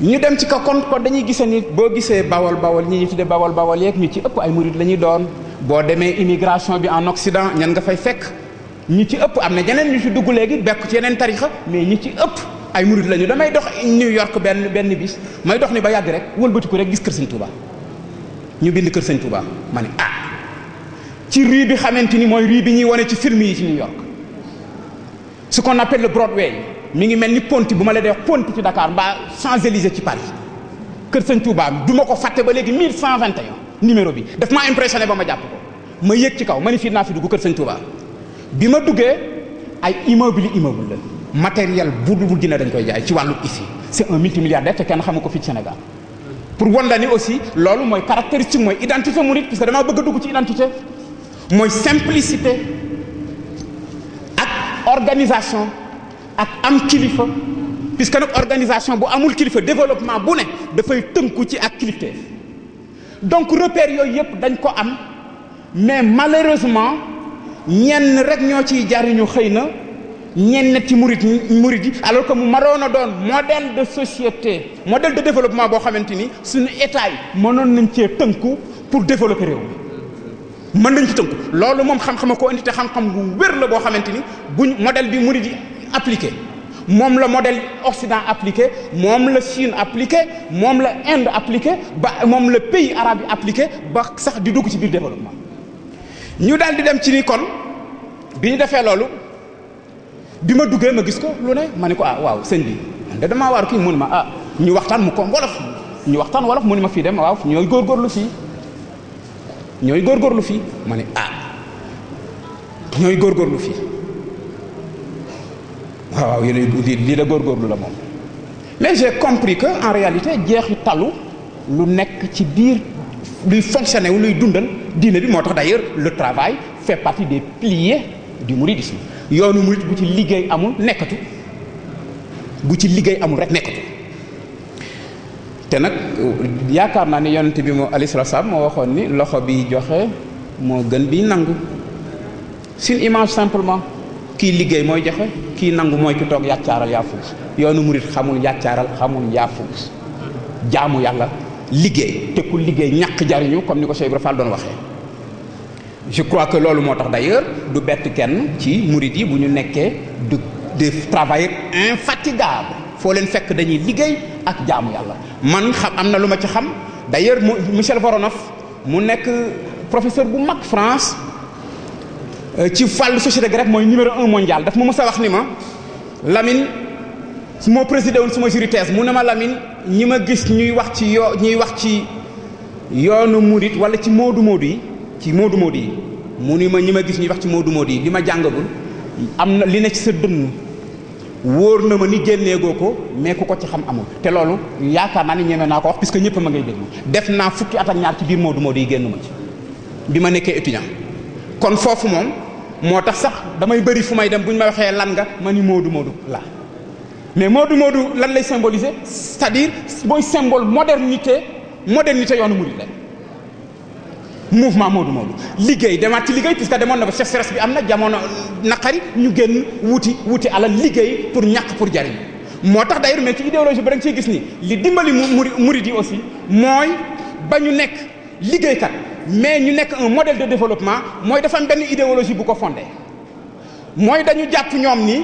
ñu dem ci ko kon dañuy gise ni boo gisee bawol ñi ñu tuddee bawol yeeg ñu ci ëpp ay murit la ñuy doon boo demee immigration bi en Occident ñan nga fay fekk ñi ci ëpp am na ñeneen ñu ci dugg léegi bekk ci yeneen tarixa mais ñi ci ëpp ay murit lañu damay dox New York benn bis may dox ni ba yàgg rek wëlbatiku rek gis kër Sëñ Touba ñu bind kër Sëñ Touba ma ne ci rue bi xamante ni mooy rue bi ñuy wane ci film yi ci New York ce qu'on appelle le Broadway mi ngi mel ni Ponty bu ma la dee wax Ponty ci Dakar mbaa Champs-Élysées ci Paris kër Sëñ Touba du ma ko fàtte ba léegi 1121 numéro bi daf maa impressionné ba ma jàpp ko ma yéeg ci kaw ma ni fii naa fi dugg kër Sëñ Touba bi ma duggee ay immeuble la matériel bu dina dañ koy jaay ci wàllu ici c'est un multimilliardaire te kenn xamu ko fii ci Sénégal pour wan la ni aussi loolu mooy caractéristique mooy identité mouride parce que damaa bëgg a dugg ci identité mooy simplicité ak organisation ak am kilifa puisque nag organisation bu amul kilifa développement bu ne dafay tënku ci ak kilifteef donc repères yooyu yëpp dañ ko am mais malheureusement ñenn rek ñoo ciy jariñu xëy na ñenn ci murid yi alors que mu maroon a doon modèle de société modèle de développement boo xamante ni suñu état yi mënoon nañ cee tënku pour développer réew mi mën nañ ci tënku loolu moom xam-xama ko indi te xam-xam bu wér la boo xamante ni buñ modèle bi murid yi appliqué moom la modèle Occident appliqué moom la Chine appliqué moom la Inde appliqué ba moom la pays arabe yi appliqué ba sax di dugg ci biir développement ñu daal di dem ci ni kon bi ñu defee loolu bi ma duggee ma gis ko lu ne ma ne ko waaw sëñ bi man de damaa war kii mu ne ma ñu waxtaan mu ko wolof ñu waxtaan wolof mu ne ma fii dem waaw ñooy góorgóorlu fii ma ne ñooy góorgóorlu fii waaw yéen lii la góorgóorlu la moom mais j'ai compris que en réalité jeexi talu lu nekk ci biir luy fonctionner wu luy dundal diine bi moo tax d'ailleurs le travail fait partie des piliers du mouridisme yoonu murid bu ci liggéey amul nekkatu rek nekkatu te nag yaakaar naa ne yonent bi moo alayhi salaam moo waxoon ni loxo bi joxe moo gën bi nangu c'est une image simplement kii liggéey mooy joxe kii nangu mooy ki toog yàccaaral yaafuus yoonu murid xamul yàccaaral xamul yaafuus jaamu yàlla liggéey te ku liggéey ñàkk jariñu comme ni ko Cheikh Ibra Fall doon waxee je crois que loolu moo tax d'ailleurs du bett kenn ci murid yi bu ñu nekkee de travailleurs infatigables foo leen fekk dañuy liggéey ak jaamu yàlla man xam am na lu ma ci xam d'ailleurs Michel Voronov mu nekk professeur bu mag France ci wàllu société grecque mooy numéro 1 mondial daf ma mës a wax ni ma Lamine su ma présidé woon suma jury thèse mu ne ma Lamine ñi ma gis ñuy wax ci yoonu murid wala ci moodu yi mu ni ma ñi ma gis ñuy wax ci Modou Modou yi li ma jàngagul am na li ne ci sa dënn wóor na ma ni génneegoo ko mais ku ko ci xam amul te loolu yaakaar naa ni ñeme naa ko wax puisque ñëpp ma ngay déglu def naa fukki at ak ñaar ci biir Modou Modou yi génn ma ci bi ma nekkee étudiant kon foofu moom moo tax sax damay bëri fu may dem bu ñu ma waxee lan nga ma ni Modou Modou la mais Modou Modou lan lay symboliser c'est-à-dire mooy symbole modernité yoonu murid la mouvement Modou Modou liggéey demaat ci liggéey puisque demoon na ba sécheresse bi am na jamono naqari ñu génn wuti alal liggéey pour ñàkk pour jariñ moo tax d'ailleurs mais ci idéologie ba da nga ciy gis ni li dimbali murid yi aussi mooy ba ñu nekk liggéeykat mais ñu nekk un modèle de développement mooy dafa am benn idéologie bu ko fondé mooy dañu jàpp ñoom ni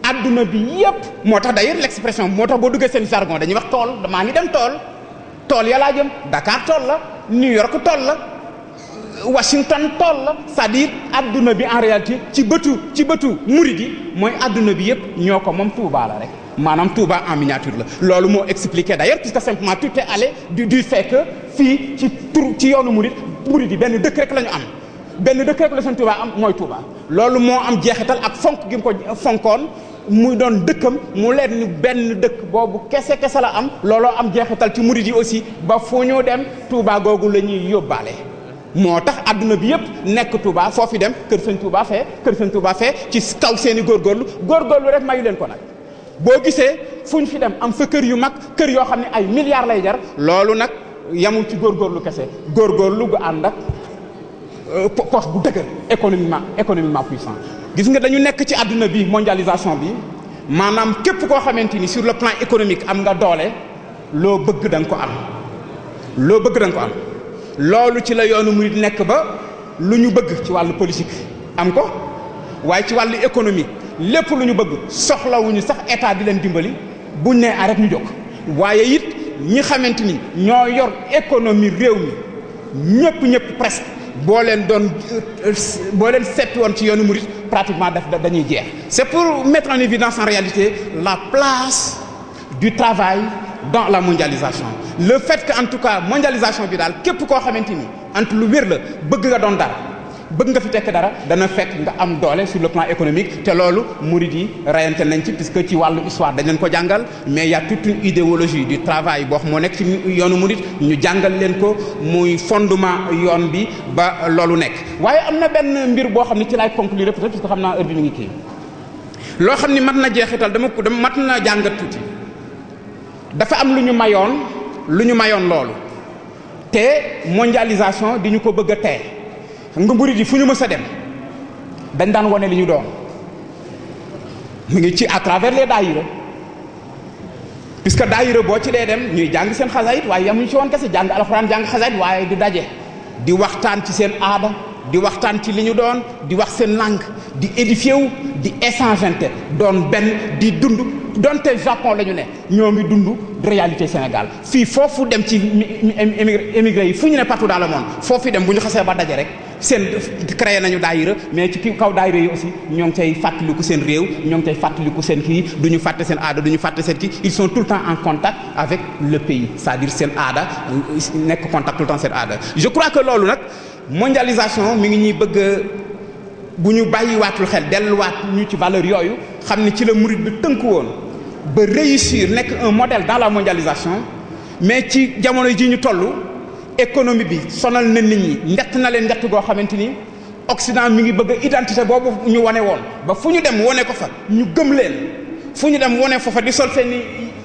adduna bi yépp moo tax d'ailleurs l'expression moo tax boo duggee seen jargon dañuy wax tool damaa ngi dem tool ya laa jëm Dakar tool la New York tool la Washington tool la c'est-à-dire adduna bi en réalité ci bëtu murid yi mooy adduna bi yépp ñoo ko moom Touba la rek maanaam Touba en miniature la loolu moo expliqué d'ailleurs puisque simplement tout est allé du fait que fii ci yoonu murid yi benn dëkk rek la ñu am benn dëkk rek la seen Touba am mooy Touba loolu moo am jeexital ak fonk gi mu ko fonkoon muy doon dëkkam mu leen ni benn dëkk boobu kese la am looloo am jeexital ci murid yi aussi ba fu ñu dem Touba googu la ñuy yóbbaale moo tax adduna bi yëpp nekk Touba foofu dem kër sëñ Touba fee ci kaw seen i góorgóorlu rek mayu leen ko nag boo gisee fu ñu fi dem am fa kër yu mag kër yoo xam ne ay milliards lay jar loolu nag yamul ci góorgóorlu kese góorgóorlu gu ànd ak poche bu dëgër économiquement puissant gis nga dañu nekk ci àdduna bi mondialisation bi maanaam képp koo xamante ni sur le plan économique am nga doole loo bëgg da nga ko am loolu ci la yoonu murid nekk ba lu ñu bëgg ci wàllu politique am ko waaye ci wàllu économie lépp lu ñu bëgg soxlawuñu sax état di leen dimbali buñ nee arrêté ñu jóg waaye it ñi xamante ni ñoo yor économie réew mi ñëpp presque boo leen seppi woon ci yoonu murid pratiquement dañuy jeex c'est pour mettre en évidence en réalité la place du travail dans la mondialisation le fait que en tout cas mondialisation bi daal képp koo xamante ni ant lu wér la bëgg nga doon dara bëgg nga fi tekk dara dana fekk nga am doole sur le plan économique te loolu murid yi rayante nañ ci puisque ci wàllu histoire dañ leen ko jàngal mais y a toute une idéologie du travail boo xam moo nekk ci yoonu murid ñu jàngal leen ko muy fondement yoon bi ba loolu nekk waaye am na benn mbir boo xam ne ci laay conclure peut-être parce que xam naa heure bi mi ngi kii loo xam ni mat na jeexital dama mat na jàngat tuuti dafa am lu ñu mayoon loolu te mondialisation di ñu ko bëgg a tee nga murid yi fu ñu mës a dem dañ daan wane li ñu doon mu ngi ci à travers les daayira puisque daayira boo ci dee dem ñuy jàng seen xasaayit waaye yamuñu ci woon kese jàng alxuraan jàng xasaayit waaye di daje di waxtaan ci seen aada di waxtaan ci li ñu doon di wax seen langue di édifié wu di échangeante doon benn di dund donte Japon la ñu ne ñoo ngi dund réalité Sénégal fii foofu dem ci émigré yi fu ñu ne partout dans le monde foofu dem bu ñu xasee ba daje rek seen créé nañu daayira mais ci kaw daayira yi aussi ñoo ngi cay fàttaliku seen réew ñoo ngi cay fàttaliku seen kii du ñu fàtte seen aada du ñu fàtte seen kii ils sont tout le temps en contact avec le pays c'est-à-dire seen aada nekk contact tout le temps seen aada je crois que loolu nag mondialisation mi ngi ñuy bëgg bu ñu bàyyiwaatul xel delluwaat ñu ci valeur yooyu xam ne ci la murid bi tënku woon ba réussir nekk un modèle dans la mondialisation mais ci jamono ji ñu toll économie bi sonal na nit ñi njett na leen njett goo xamante ni Occident mi ngi bëgg identité boobu ñu wane woon ba fu ñu dem wane ko fa ñu gëm leen fu ñu dem wane foofa di sol seeni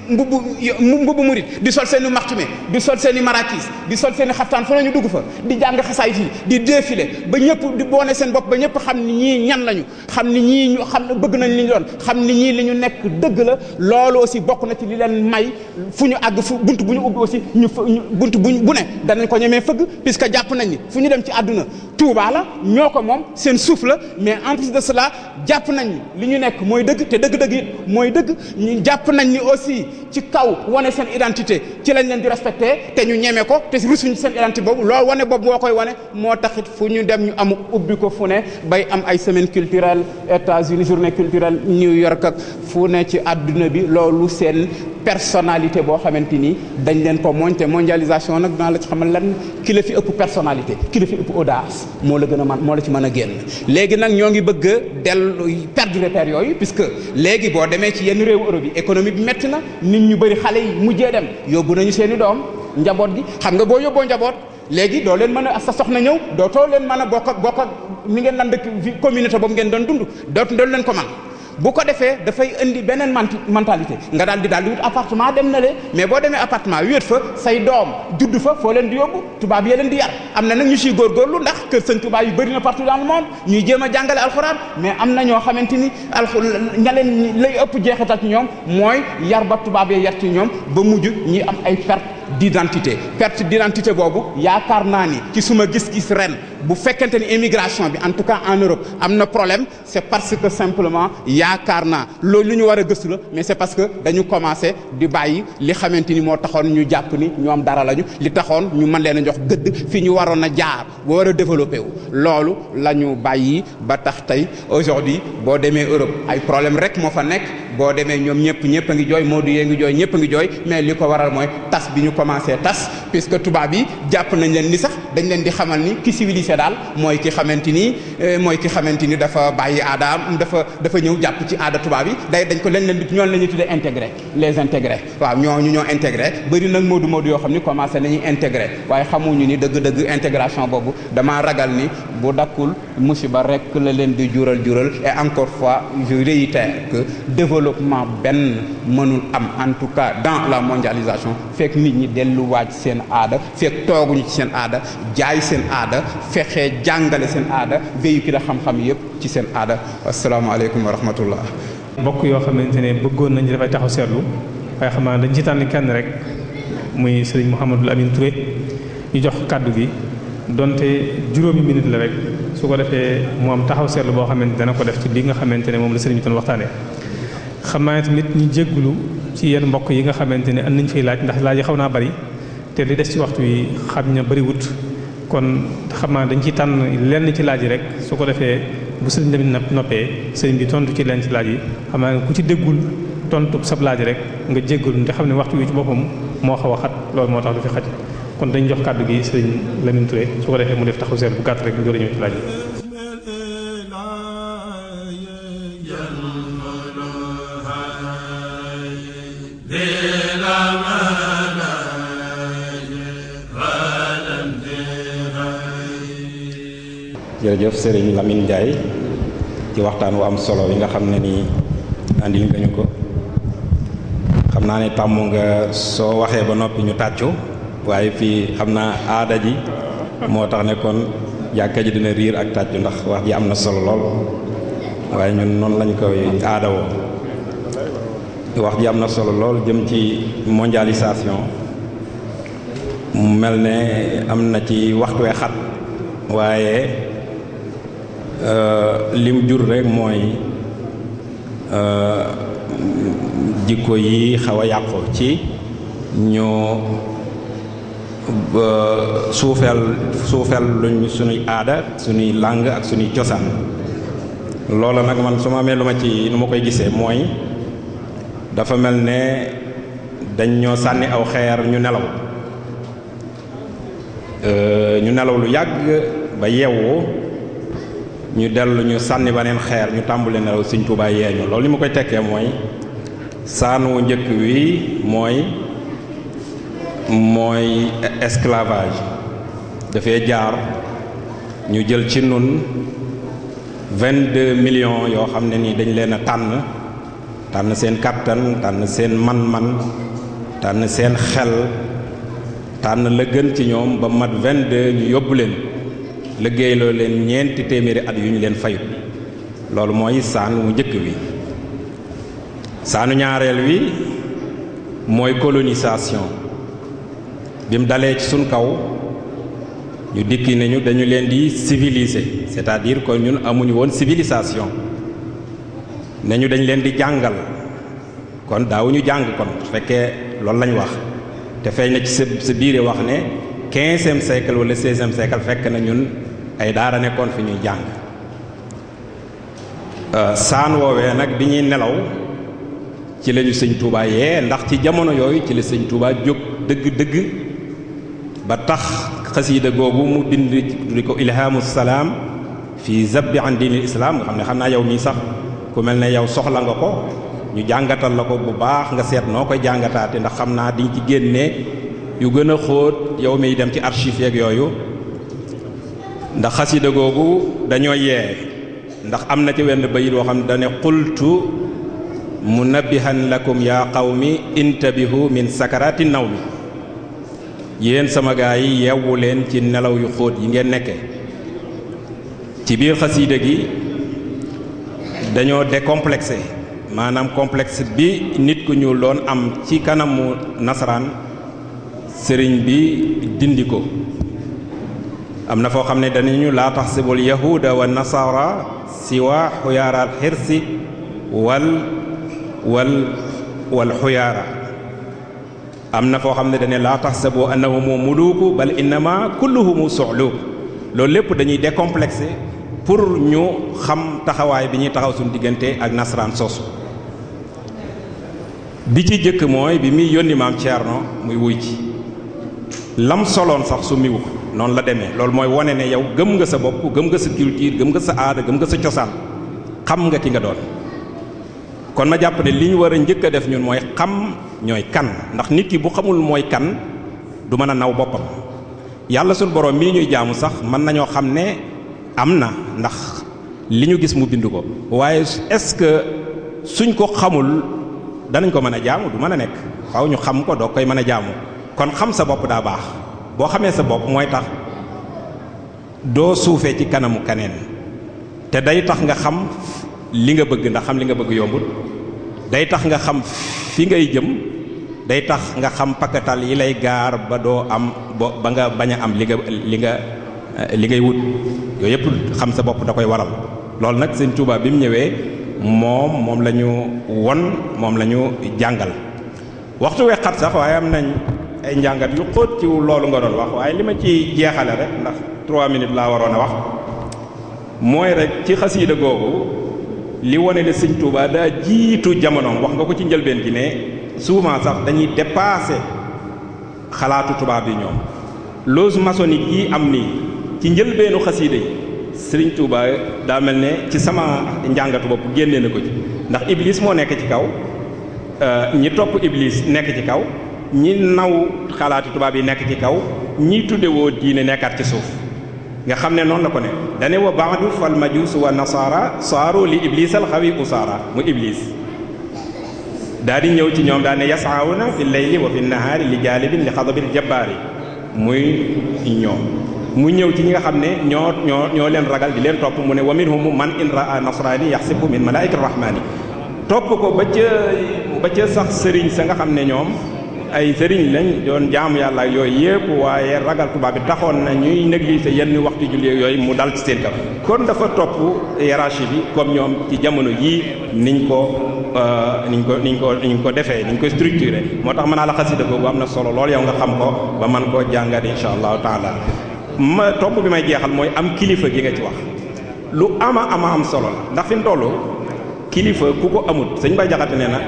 mbubbu murid di sol seeni martume di sol seeni marakis di sol seeni xaftaan fu ne ñu dugg fa di jàng xasaayit yi di défilé ba ñëpp di wane seen bopp ba ñëpp xam ni ñii ñan lañu xam ni ñii ñu xam bëgg nañ li ñu doon xam ni ñii li ñu nekk dëgg la loolu aussi bokk na ci li leen may fu ñu àgg fu bunt bu ñu ubbi aussi bunt bu ne danañ ko ñemee fëgg puisque jàpp nañ ni fu ñu dem ci àdduna Touba la ñoo ko moom seen suuf la mais en plus de cela jàpp nañ ni li ñu nekk mooy dëgg te dëgg-dëgg it mooy dëgg ñu jàpp nañ ni aussi ci kaw wane seen identité ci lañ leen di respecté te ñu ñeme ko te rusuñ seen identité boobu loolu wane boobu moo koy wane moo taxit fu ñu dem ñu am ubbi ko fu ne bay am ay semaine culturelle États-Unis journée culturelle New York ak fu ne ci àdduna bi loolu seen personnalité boo xamante ni dañ leen ko monté mondialisation nag dina la ci xamal lan ki la fi ëpp personnalité ki la fi ëpp audace moo la gën a man moo la ci mën a génn léegi nag ñoo ngi bëgg a dellu perdre repère yooyu puisque léegi boo demee ci yenn réewu Europe yi économie bi métti na nit ñu bëri xale yi mujjee dem yóbbu nañu seeni doom njaboot gi xam nga boo yóbboo njaboot léegi doo leen mën a sa soxna ñëw dootoo leen mën a bokk ak mi ngeen nan dëkk communauté boobu ngeen doon dund doon leen ko man bu ko defee dafay indi beneen mentalité nga daal di wut appartement dem na le mais boo demee appartement wéet fa say doom judd fa foo leen di yóbbu tubaab yee leen di yar am na nag ñu siy góorgóorlu ndax kër sëñ tubaab yu bëri na partout dans le monde ñuy jéem a jàngale alxuraan mais am na ñoo xamante ni ña leen lay ëpp jeexital ci ñoom mooy yar ba tubaab yee yar ci ñoom ba mujj ñi am ay perte d'identité boobu yaakaar naa ni ci suma gis-gis ren bu fekkente ni immigration bi en tout cas en Europe am na problème c'est parce que simplement yaakaar naa loolu lu ñu war a gëstu la mais c'est parce que dañu commencé di bàyyi li xamante ni moo taxoon ñu jàpp ni ñoom dara lañu li taxoon ñu mën leen a jox gëdd fi ñu waroon a jaar ba war a développé wu loolu la ñu bàyyi ba tax tey aujourd'hui boo demee Europe ay problème rek moo fa nekk boo demee ñoom ñëpp a ngi jooy Modou yee ngi jooy ñëpp a ngi jooy mais li ko waral mooy tas bi ñu commencé tas puisque tubaab yi jàpp nañ leen ni sax dañ leen di xamal ni ki civilisé daal mooy ki xamante ni dafa bàyyi aadaam dafa ñëw jàpp ci aada tubaab yi dañ ko leen di ñoon la ñuy tuddee intégré les intégrés waaw ñoo intégré bëri nag Modou yoo xam ni commencé nañuy intégré waaye xamuñu ni dëgg-dëgg intégration boobu damaa ragal ni bu dakkul musiba rek la leen di jural et encore fois je réitère que développement benn mënul am en tout cas dans la mondialisation fekk nit ñi delluwaat seen aada fekk tooguñu ci seen aada jaay seen aada fexe jàngale seen aada véhiculer xam-xam yëpp ci seen aada asalaamaaleykum wa rahmatullah. mbokk yoo xamante ne bëggoon nañu dafay taxaw seetlu waaye xam naa dañ ci tànn kenn rek muy sëriñ Mouhamadul Amine Touré ñu jox kàddu gi donte juróomi minute la rek su ko defee mu am taxaw seetlu boo xamante dana ko def ci li nga xamante ne moom la sëriñ bi doon waxtaanee. xam naa tamit ñu jéggulu ci yenn mbokk yi nga xamante ne am nañ fay laaj ndax laaj yi xaw naa bari te li des ci waxtu yi xam na bariwut kon xam naa dañ ciy tànn lenn ci laaj yi rek su ko defee bu sëriñ tamit noppee sëriñ bi tontu ci lenn ci laaj yi xam naa ku ci déggul tontu sab laaj rek nga jéggul te xam ne waxtu wi ci boppam moo xaw a xat loolu moo tax du fi xaj kon dañ jox kàddu gi sëriñ Lamine Touré su ko defee mu def taxaw seet bu gàtt rek ñu door a ñëw ci laaj yi. jërëjëf Serigne Lamine Ndiaye ci waxtaan wu am solo yi nga xam ne nii andil nga ñu ko xam naa ne tàmm nga soo waxee ba noppi ñu tàccu waaye fii xam naa aada ji moo tax ne kon jàkka ji dina riir ak tàccu ndax wax ji am na solo lool waaye ñun noonu lañ koy aadawoo wax ji am na solo lool jëm ci mondialisation mu mel ne am na ci waxtu wee xat waaye lim jur rek mooy jikko yi xaw a yàqu ci ñoo suufeel luñ suñuy aada suñuy langue ak suñuy cosaan loola nag man su ma amee lu ma koy gisee mooy dafa mel ne dañ ñoo sànni aw xeer ñu nelaw lu yàgg ba yeewu ñu dellu ñu sànni beneen xeer ñu tàmbule nelaw Sëriñ Tuubaa yeeñu loolu li ma koy tekkee mooy saanu njëkk wi mooy esclavage dafay jaar ñu jël ci nun 22 millions yoo xam ne nii dañ leen a tànn seen kàttan tànn seen man-man tànn seen xel tànn la gën ci ñoom ba mat 22 ñu yóbbu leen liggéeyloo leen ñeenti téeméeri at yu ñu leen fayut loolu mooy saanu njëkk wi saanu ñaareel wi mooy colonisation bi mu dalee ci suñ kaw ñu dikki nañu dañu leen di civiliser c'est-à-dire que ñun amuñu woon civilisation nañu dañ leen di jàngal kon daawuñu jàng kon su fekkee loolu lañ wax te feeñ na ci sa biire wax ne 15e siècle wala 16e siècle fekk na ñun ay daara nekkoon fi ñuy jàng saan woowee nag bi ñuy nelaw ci lañu sëñ Touba yee ndax ci jamono yooyu ci la sëñ Touba jóg dëgg-dëgg ba tax xasiida googu mu bind di ko ilhamu salaam fi zabbi an diinil islam nga xam ne xam naa yow mii sax ku mel ne yow soxla nga ko ñu jàngatal la ko bu baax nga seet noo koy jàngataate ndax xam naa diñ ci génnee yu gën a xóot yow miy dem ci archive yeeg yooyu ndax xasiida googu dañoo yee ndax am na ci wenn bayit woo xam ne dane qultu munabbihan lakum ya qawmi intabihu min sakarati nawmi yéen sama gaa yi yewwu leen ci nelaw yu xóot yi ngeen nekke ci biir xasiida gi dañoo décomplexé maanaam complexe bi nit ku ñuul doon am ci kanamu nasaraan sëriñ bi dindi ko am na foo xam ne danañu laa taxsibul yahuda wa nasara siwa xuyaaral xirsi wal xuyaara am na foo xam ne dane laa taxsabu annahumu muluuku bal innama kulluhumu suxluuk loolu lépp dañuy décomplexé pour ñu xam taxawaay bi ñuy taxaw suñu diggante ak nasaraan soosu bi ci jëkk mooy bi muy yónni maam Thierno muy wuy ci lam soloon sax su miwu ko noonu la demee loolu mooy wane ne yow gëm nga sa bopp gëm nga sa culture gëm nga sa aada gëm nga sa cosaan xam nga ki nga doon kon ma jàpp ne li ñu war a njëkk a def ñun mooy xam ñooy kan ndax nit ki bu xamul mooy kan du mën a naw boppam yàlla suñu borom mii ñuy jaamu sax mën nañoo xam ne am na ndax li ñu gis mu bind ko waaye est-ce que suñ ko xamul danañ ko mën a jaamu du mën a nekk faaw ñu xam ko doo koy mën a jaamu kon xam sa bopp daa baax boo xamee sa bopp mooy tax doo suufee ci kanamu kaneen te day tax nga xam li nga bëgg ndax xam li nga bëgg yombul day tax nga xam fi ngay jëm day tax nga xam pakkatal yi lay gaar ba doo am ba nga bañ a am li ngay wut yooyu yëpp xam sa bopp da koy waral loolu nag Sëñ Tuubaa bi mu ñëwee moom la ñu won moom la ñu jàngal waxtu we xat sax waaye am nañ ay njàngat yu xóot ci loolu nga doon wax waaye li ma ci jeexale rek ndax 3 minutes laa waroon a wax mooy rek ci xasiida googu li wane ne Sëñ Tuubaa daa jiitu jamonoom wax nga ko ci njëlbeen gi ne souvent sax dañuy dépasser xalaatu tubaab yi ñoom loge maçonnique yi am nii ci njëlbeenu xasiida yi Sëriñ Tuubaa daa mel ne ci sama njàngatu bopp génnee na ko ci ndax Iblis moo nekk ci kaw ñi topp Iblis nekk ci kaw ñi naw xalaatu tubaab yi nekk ci kaw ñi tuddewoo diine nekkaat ci suuf nga xam ne noonu la ko ne dane wa ba'du fal majuus wa nasaara saaru li iblis al xawi usaara mu Iblis daa di ñëw ci ñoom daa ne yasaawuna fi layli wa fi nahaari li jaalibin li xadabil jabbaari muy ñoom mu ñëw ci ñi nga xam ne ñoo leen ragal di leen topp mu ne wa minhum man in raa nasraani yaxsibu min malaa'ikati rahmaani topp ko ba ca sax sëriñ sa nga xam ne ñoom ay sëriñ lañ doon jaamu yàlla ak yooyu yëpp waaye ragal tubaab bi taxoon na ñuy négliger yenn waxtu julli yooyu mu dal ci seen kaw kon dafa topp hiérarchie bi comme ñoom ci jamono yii niñ ko defee niñ ko structuré moo tax mën naa la xasida boobu am na solo lool yow nga xam ko ba man koo jàngat insha allahu taala ma topp bi may jeexal mooy am kilifa gi nga ci wax lu ama am solo la ndax fi mu toll kilifa ku ko amut sëñ Bay Jaxate nee na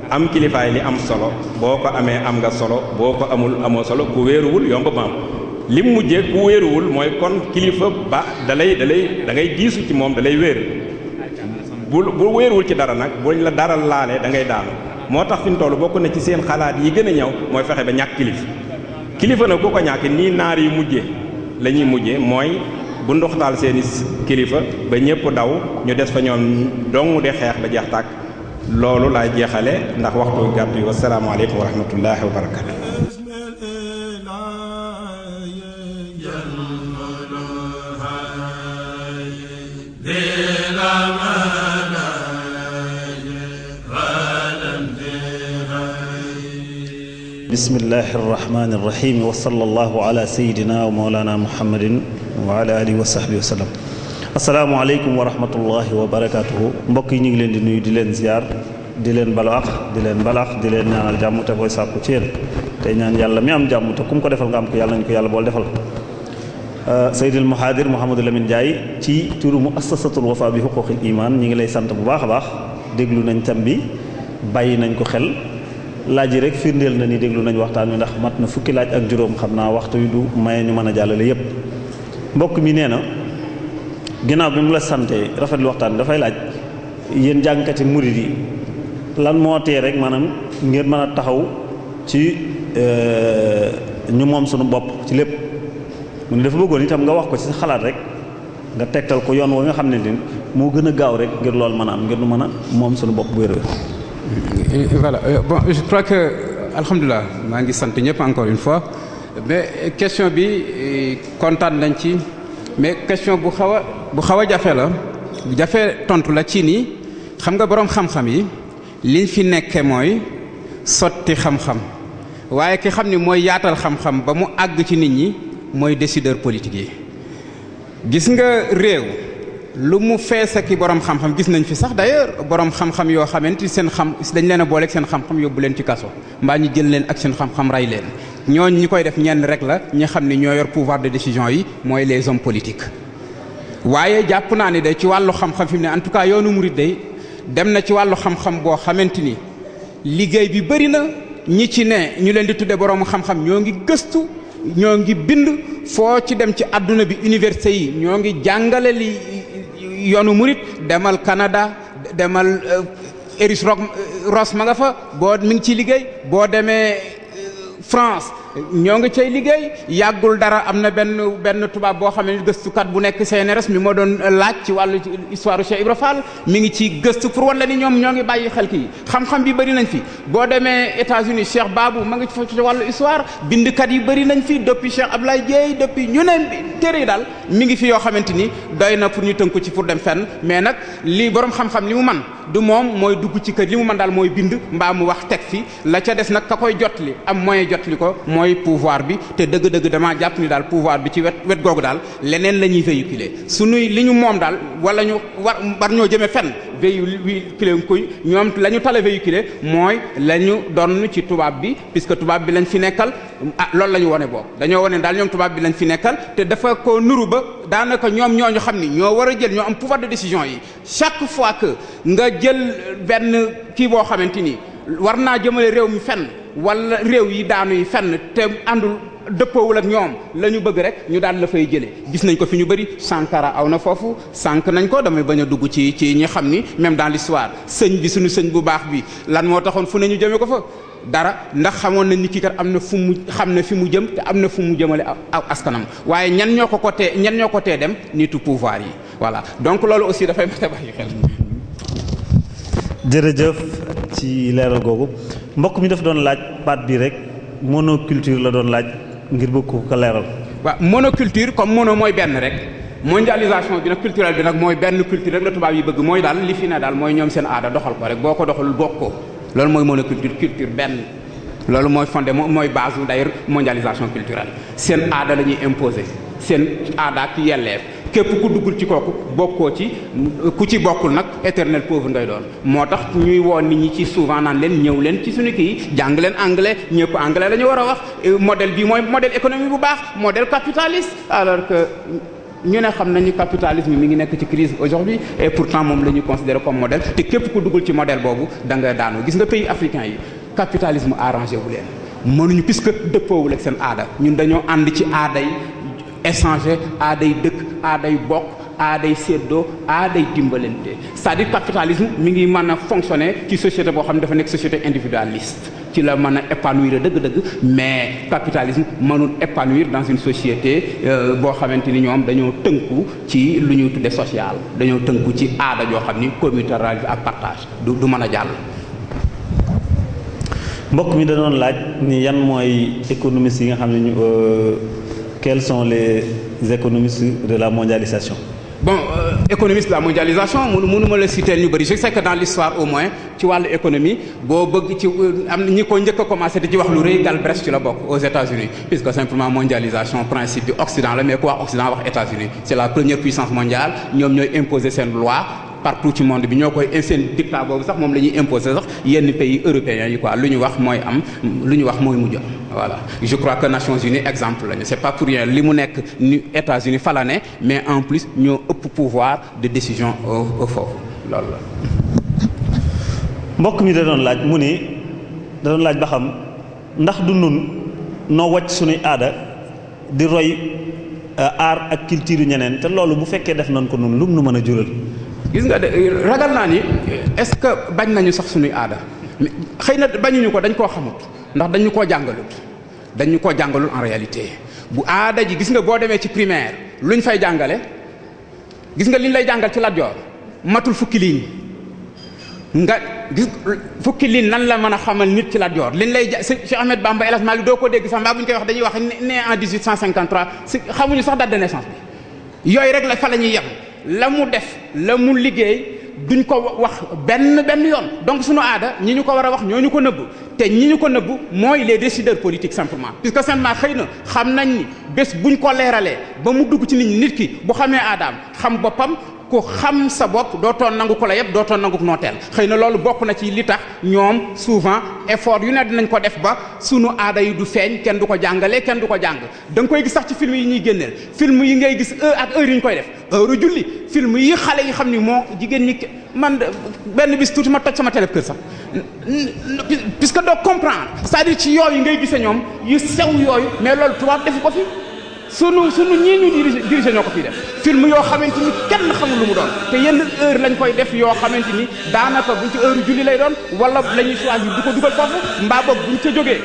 am kilifaay li am solo boo ko amee am nga solo boo ko amul amoo solo ku wéeruwul yomb maam li mu mujjee ku wéeruwul mooy kon kilifa ba da ngay diisu ci moom da lay wéer bu wéeruwul ci dara nag buñ la dara laalee da ngay daanu moo tax fi mu toll bokk na ci seen xalaat yi gën a ñëw mooy fexe ba ñàkk kilifa nag ku ko ñàkk nii naar yi mujjee la ñuy mujjee mooy bu ndoxtaal seeni kilifa ba ñëpp daw ñu des fa ñoom dong de xeex ba jeex tàkk loolu laay jeexale ndax waxtu gàtt yi wassalaamu aleykum wa rahmatullahi wa barakatu bismillahi irrahmani irrahim wa sallallahu ala sayidina wa mawlana muhammadin wa ala alihi wa sahbihi wa sallam asalaamaaleykum wa rahmatullahi wa barakatuhu mbokk yi ñu ngi leen di nuyu di leen ziar di leen balu àq di leen balax di leen ñaanal jàmm te koy sàkku ci yéen tey ñaan yàlla mi am jàmm te kum ko defal nga am ko yàlla nañu ko yàlla bool defal Seydil Muhadir Mouhamadou Lamine Ndiaye ci turu muassasatul Wafa bi huquqil iman ñi ngi lay sant bu baax a baax déglu nañ tam bi bàyyi nañ ko xel laaj yi rek firndeel na ni déglu nañ waxtaan wi ndax mat na fukki laaj ak juróom xam naa waxtu wi du maye ñu mën a jàllale yépp mbokk mi nee na ginnaaw bi mu la sante rafetlu waxtaan bi dafay laaj yéen jàngkati murid yi lan moo tee rek maanaam ngeen mën a taxaw ci ñu moom suñu bopp ci lépp mu ne dafa bëggoon itam nga wax ko ci sa xalaat rek nga tegtal ko yoon wa nga xam ne ni moo gën a gaaw rek ngir loolu mën a am ngir nu mën a moom suñu bopp bu wér-wér. Voilà bon je crois que alhamdulilah maa ngi sant ñëpp encore une fois mais question bi kontaan nañ ci mais question bu xaw a jafe la bu jafe tontu la ci nii xam nga boroom xam-xam yi liñ fi nekke mooy sotti xam-xam waaye ki xam ni mooy yaatal xam-xam ba mu àgg ci nit ñi mooy décideur politique yi gis nga réew lu mu fees ak borom xam-xam gis nañ fi sax d'ailleurs borom xam-xam yoo xamante seen xam dañ leen a booleeg seen xam-xam yóbbu leen ci kaso mbaa ñu jël leen ak seen xam-xam rey leen ñooñ ñi koy def ñenn rek la ñi xam ni ñoo yor pouvoir de décision yi mooy les hommes politiques. waaye jàpp naa ni de ci wàllu xam-xam fi mu ne en tout cas yoonu murid day dem na ci wàllu xam-xam boo xamante ni liggéey bi bëri na ñi ci ne ñu leen di tudde borom xam-xam ñoo ngi gëstu. ñoo ngi bind foo ci dem ci àdduna bi université yi ñoo ngi jàngale li yoonu murit demal Canada demal Eris Ross ma nga fa boo mi ngi ciy liggéey boo demee France ñoo ngi cay liggéey yàggul dara am na benn tubaab boo xam ne gëstukat bu nekk CNRS mi moo doon laaj ci wàllu histoire Cheikh Ibra Fall mi ngi ci gëstu pour wan la ni ñoom ñoo ngi bàyyi xel kii xam-xam bi bëri nañ fi boo demee États-Unis Cheikh Babou ma ngi ci wàllu histoire bindkat yi bëri nañ fi depuis Cheikh Ablaye Dieye depuis ñu ne téere yi daal mi ngi fi yoo xamante ni doy na pour ñu tënku ci pour dem fenn mais nag li borom xam-xam li mu man du moom mooy dugg ci kër li mu mën daal mooy bind mbaa mu wax teg fi la ca des nag ka koy jotli am moyen jotli ko mooy pouvoir bi te dëgg-dëgg damaa jàpp ni daal pouvoir bi ci wet googu daal leneen la ñuy véhiculer suñuy li ñu moom daal wala ñu war ñoo jëme fenn véhiculer koy ñoom la ñu tala véhiculer mooy la ñu doon ci tubaab bi puisque tubaab bi lañ fi nekkal loolu la ñu wone boobu dañoo wone daal ñoom tubaab bi lañ fi nekkal te dafa ko nuru ba daanaka ñoom ñooñu xam ni ñoo war a jël ñoo am pouvoir de décision yi chaque fois que nga jël benn kii boo xamante ni war naa jëmale réew mi fenn wala réew yi daanu yi fenn te àndul dëppoowul ak ñoom la ñu bëgg rek ñu daal la fay jëlee gis nañ ko fi ñu bëri Sankara aw na foofu sànq nañ ko damay bañ a dugg ci ñi xam ni même dans l'histoire sëñ bi suñu sëñ bu baax bi lan moo taxoon fu ne ñu jëmee ko fa dara ndax xamoon nañ ni kii kat am na fu mu xam ne fi mu jëm te am na fu mu jëmale aw askanam waaye ñan ñoo ko tee dem nitu pouvoir yi voilà donc loolu aussi dafay mat a bàyyi xel. jërëjëf ci leeral googu mbokk mi dafa doon laaj baat bi rek monoculture la doon laaj ngir bëgg ko leeral. waaw monoculture comme mono mooy benn rek mondialisation bi nag culturelle bi nag mooy benn culture rek la tubaab yi bëgg mooy daal li fi ne daal mooy ñoom seen aada doxal ko rek boo ko doxalul bokk ko loolu mooy monoculture culture benn loolu mooy fondé mooy base d'ailleurs mondialisation culturelle seen aada la ñuy imposer seen aada ak yelleef képp ku duggul ci kooku bokkoo ci ku ci bokkul nag éternel pauvre ngay doon moo tax ñuy woo nit ñi ci souvent naan leen ñëw leen ci suñu kii jàng leen anglais ñëpp anglais la ñu war a wax modèle bi mooy modèle économique bu baax modèle capitaliste alors que ñu ne xam nañu capitalisme mi ngi nekk ci crise aujourd'hui et pourtant moom la ñu considéré comme modèle te képp ku duggul ci modèle boobu da nga daanu gis nga pays africain yi capitalisme arrangé wu leen mënuñu puisque dëppoowul ak seen aada ñun dañoo ànd ci aada yi échanger aaday dëkk aaday bokk aaday séddoo aaday dimbalante c'est-à-dire capitalisme mi ngi mën a fonctionner ci société boo xam ne dafa nekk société individualiste ci la mën a épanouir dëgg-dëgg mais capitalisme mënul épanouir dans une société boo xamante ni ñoom dañoo tënku ci lu ñuy tudde social dañoo tënku ci aada joo xam ni communautarisme ak partage du mën a jàll. mbokk mi da doon laaj ni yan mooy économistes yi nga xam ne ñu quels sont les économistes de la mondialisation. Bon, économiste de la mondialisation mënuma la citer ñu bëri je sais que dans l'histoire au moins ci wàllu économie boo bëgg ci am ñi ko njëkk a commencé di ci wax lu rëy Galbraith ci la bokk aux États-Unis puisque simplement mondialisation principe bi Occident la mais ku wax Occident wax États-Unis c'est la première puissance mondiale ñoom ñooy imposer seen loi partout ci monde bi ñoo koy seen dictat boobu sax moom la ñuy imposer sax yenn pays européens yi quoi lu ñu wax mooy am lu ñu wax mooy mujj am voilà je crois que Nations Unies exemple lañu c'est pas pour rien li mu nekk ni États-Unis fa la ne mais en plus ñoo ëpp pouvoir de décision au foofu loolu la. mbokk mi da doon laaj mu ni da doon laaj ba xam ndax du nun noo wàcc suñuy aada di roy art ak culture yu ñeneen te loolu bu fekkee def nañ ko nun lum nu mën a jural. gis nga de ragal naa ni est-ce que bañ nañu sax suñuy aada xëy na bañuñu ko dañ koo xamut ndax dañu koo jàngalut dañu koo jàngalul en réalité bu aada ji gis nga boo demee ci primaire luñ fay jàngale gis nga liñ lay jàngal ci Lat Joor matul fukki ligne nga gis fukki ligne nan la mën a xamal nit ci Lat Joor liñ lay Cheikh Ahmed Bamba El Hadj Malick doo ko dégg sax mbaa bu ñu koy wax dañuy wax né en 1853 si xamuñu sax date de naissance bi yooyu rek la fa la ñuy yem la mu def la mu liggéey duñ ko wax benn yoon donc suñu aada ñi ñu ko war a wax ñoo ñu ko nëbb te ñi ñu ko nëbb mooy les décideurs politiques simplement puisque simplement xëy na xam nañ ni bés buñ ko leeralee ba mu dugg ci nit ki bu xamee aadaam xam boppam ku xam sa bopp dootoon nangu ko la yëpp dootoon nangu nooteel xëy na loolu bokk na ci li tax ñoom souvent effort yu ne dinañ ko def ba sunu aada yi du feeñ kenn du ko jàngale kenn du ko jàng da nga koy gis sax ci film yi ñuy génneel film yi ngay gis heure yi ñu koy def heure julli film yi xale yi xam ni moo jigéen ñi man benn bis tuuti ma toj sama télé kër sax puisque doo comprendre c'est-à-dire ci yooyu ngay gisee ñoom yu sew yooyu mais loolu tubaab defu ko fi sunu ñii ñu dirigé ñoo ko fiy def film yoo xamante ni kenn xamul lu mu doon te yenn heure lañ koy def yoo xamante ni daanaka buñ ci heure julli lay doon wala la ñuy choisir du ko dugal foofu mbaa boog buñ ca jógee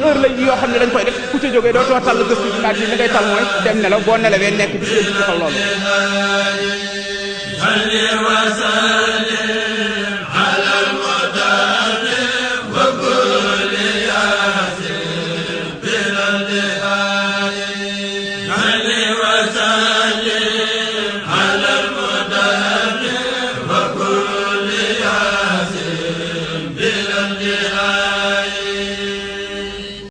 heure la yoo xam ne dañ koy def ku ca jógee doo too tall gëstu ci naaj yi li ngay tal mooy dem nelaw boo nelawee nekk di ci xaw loolu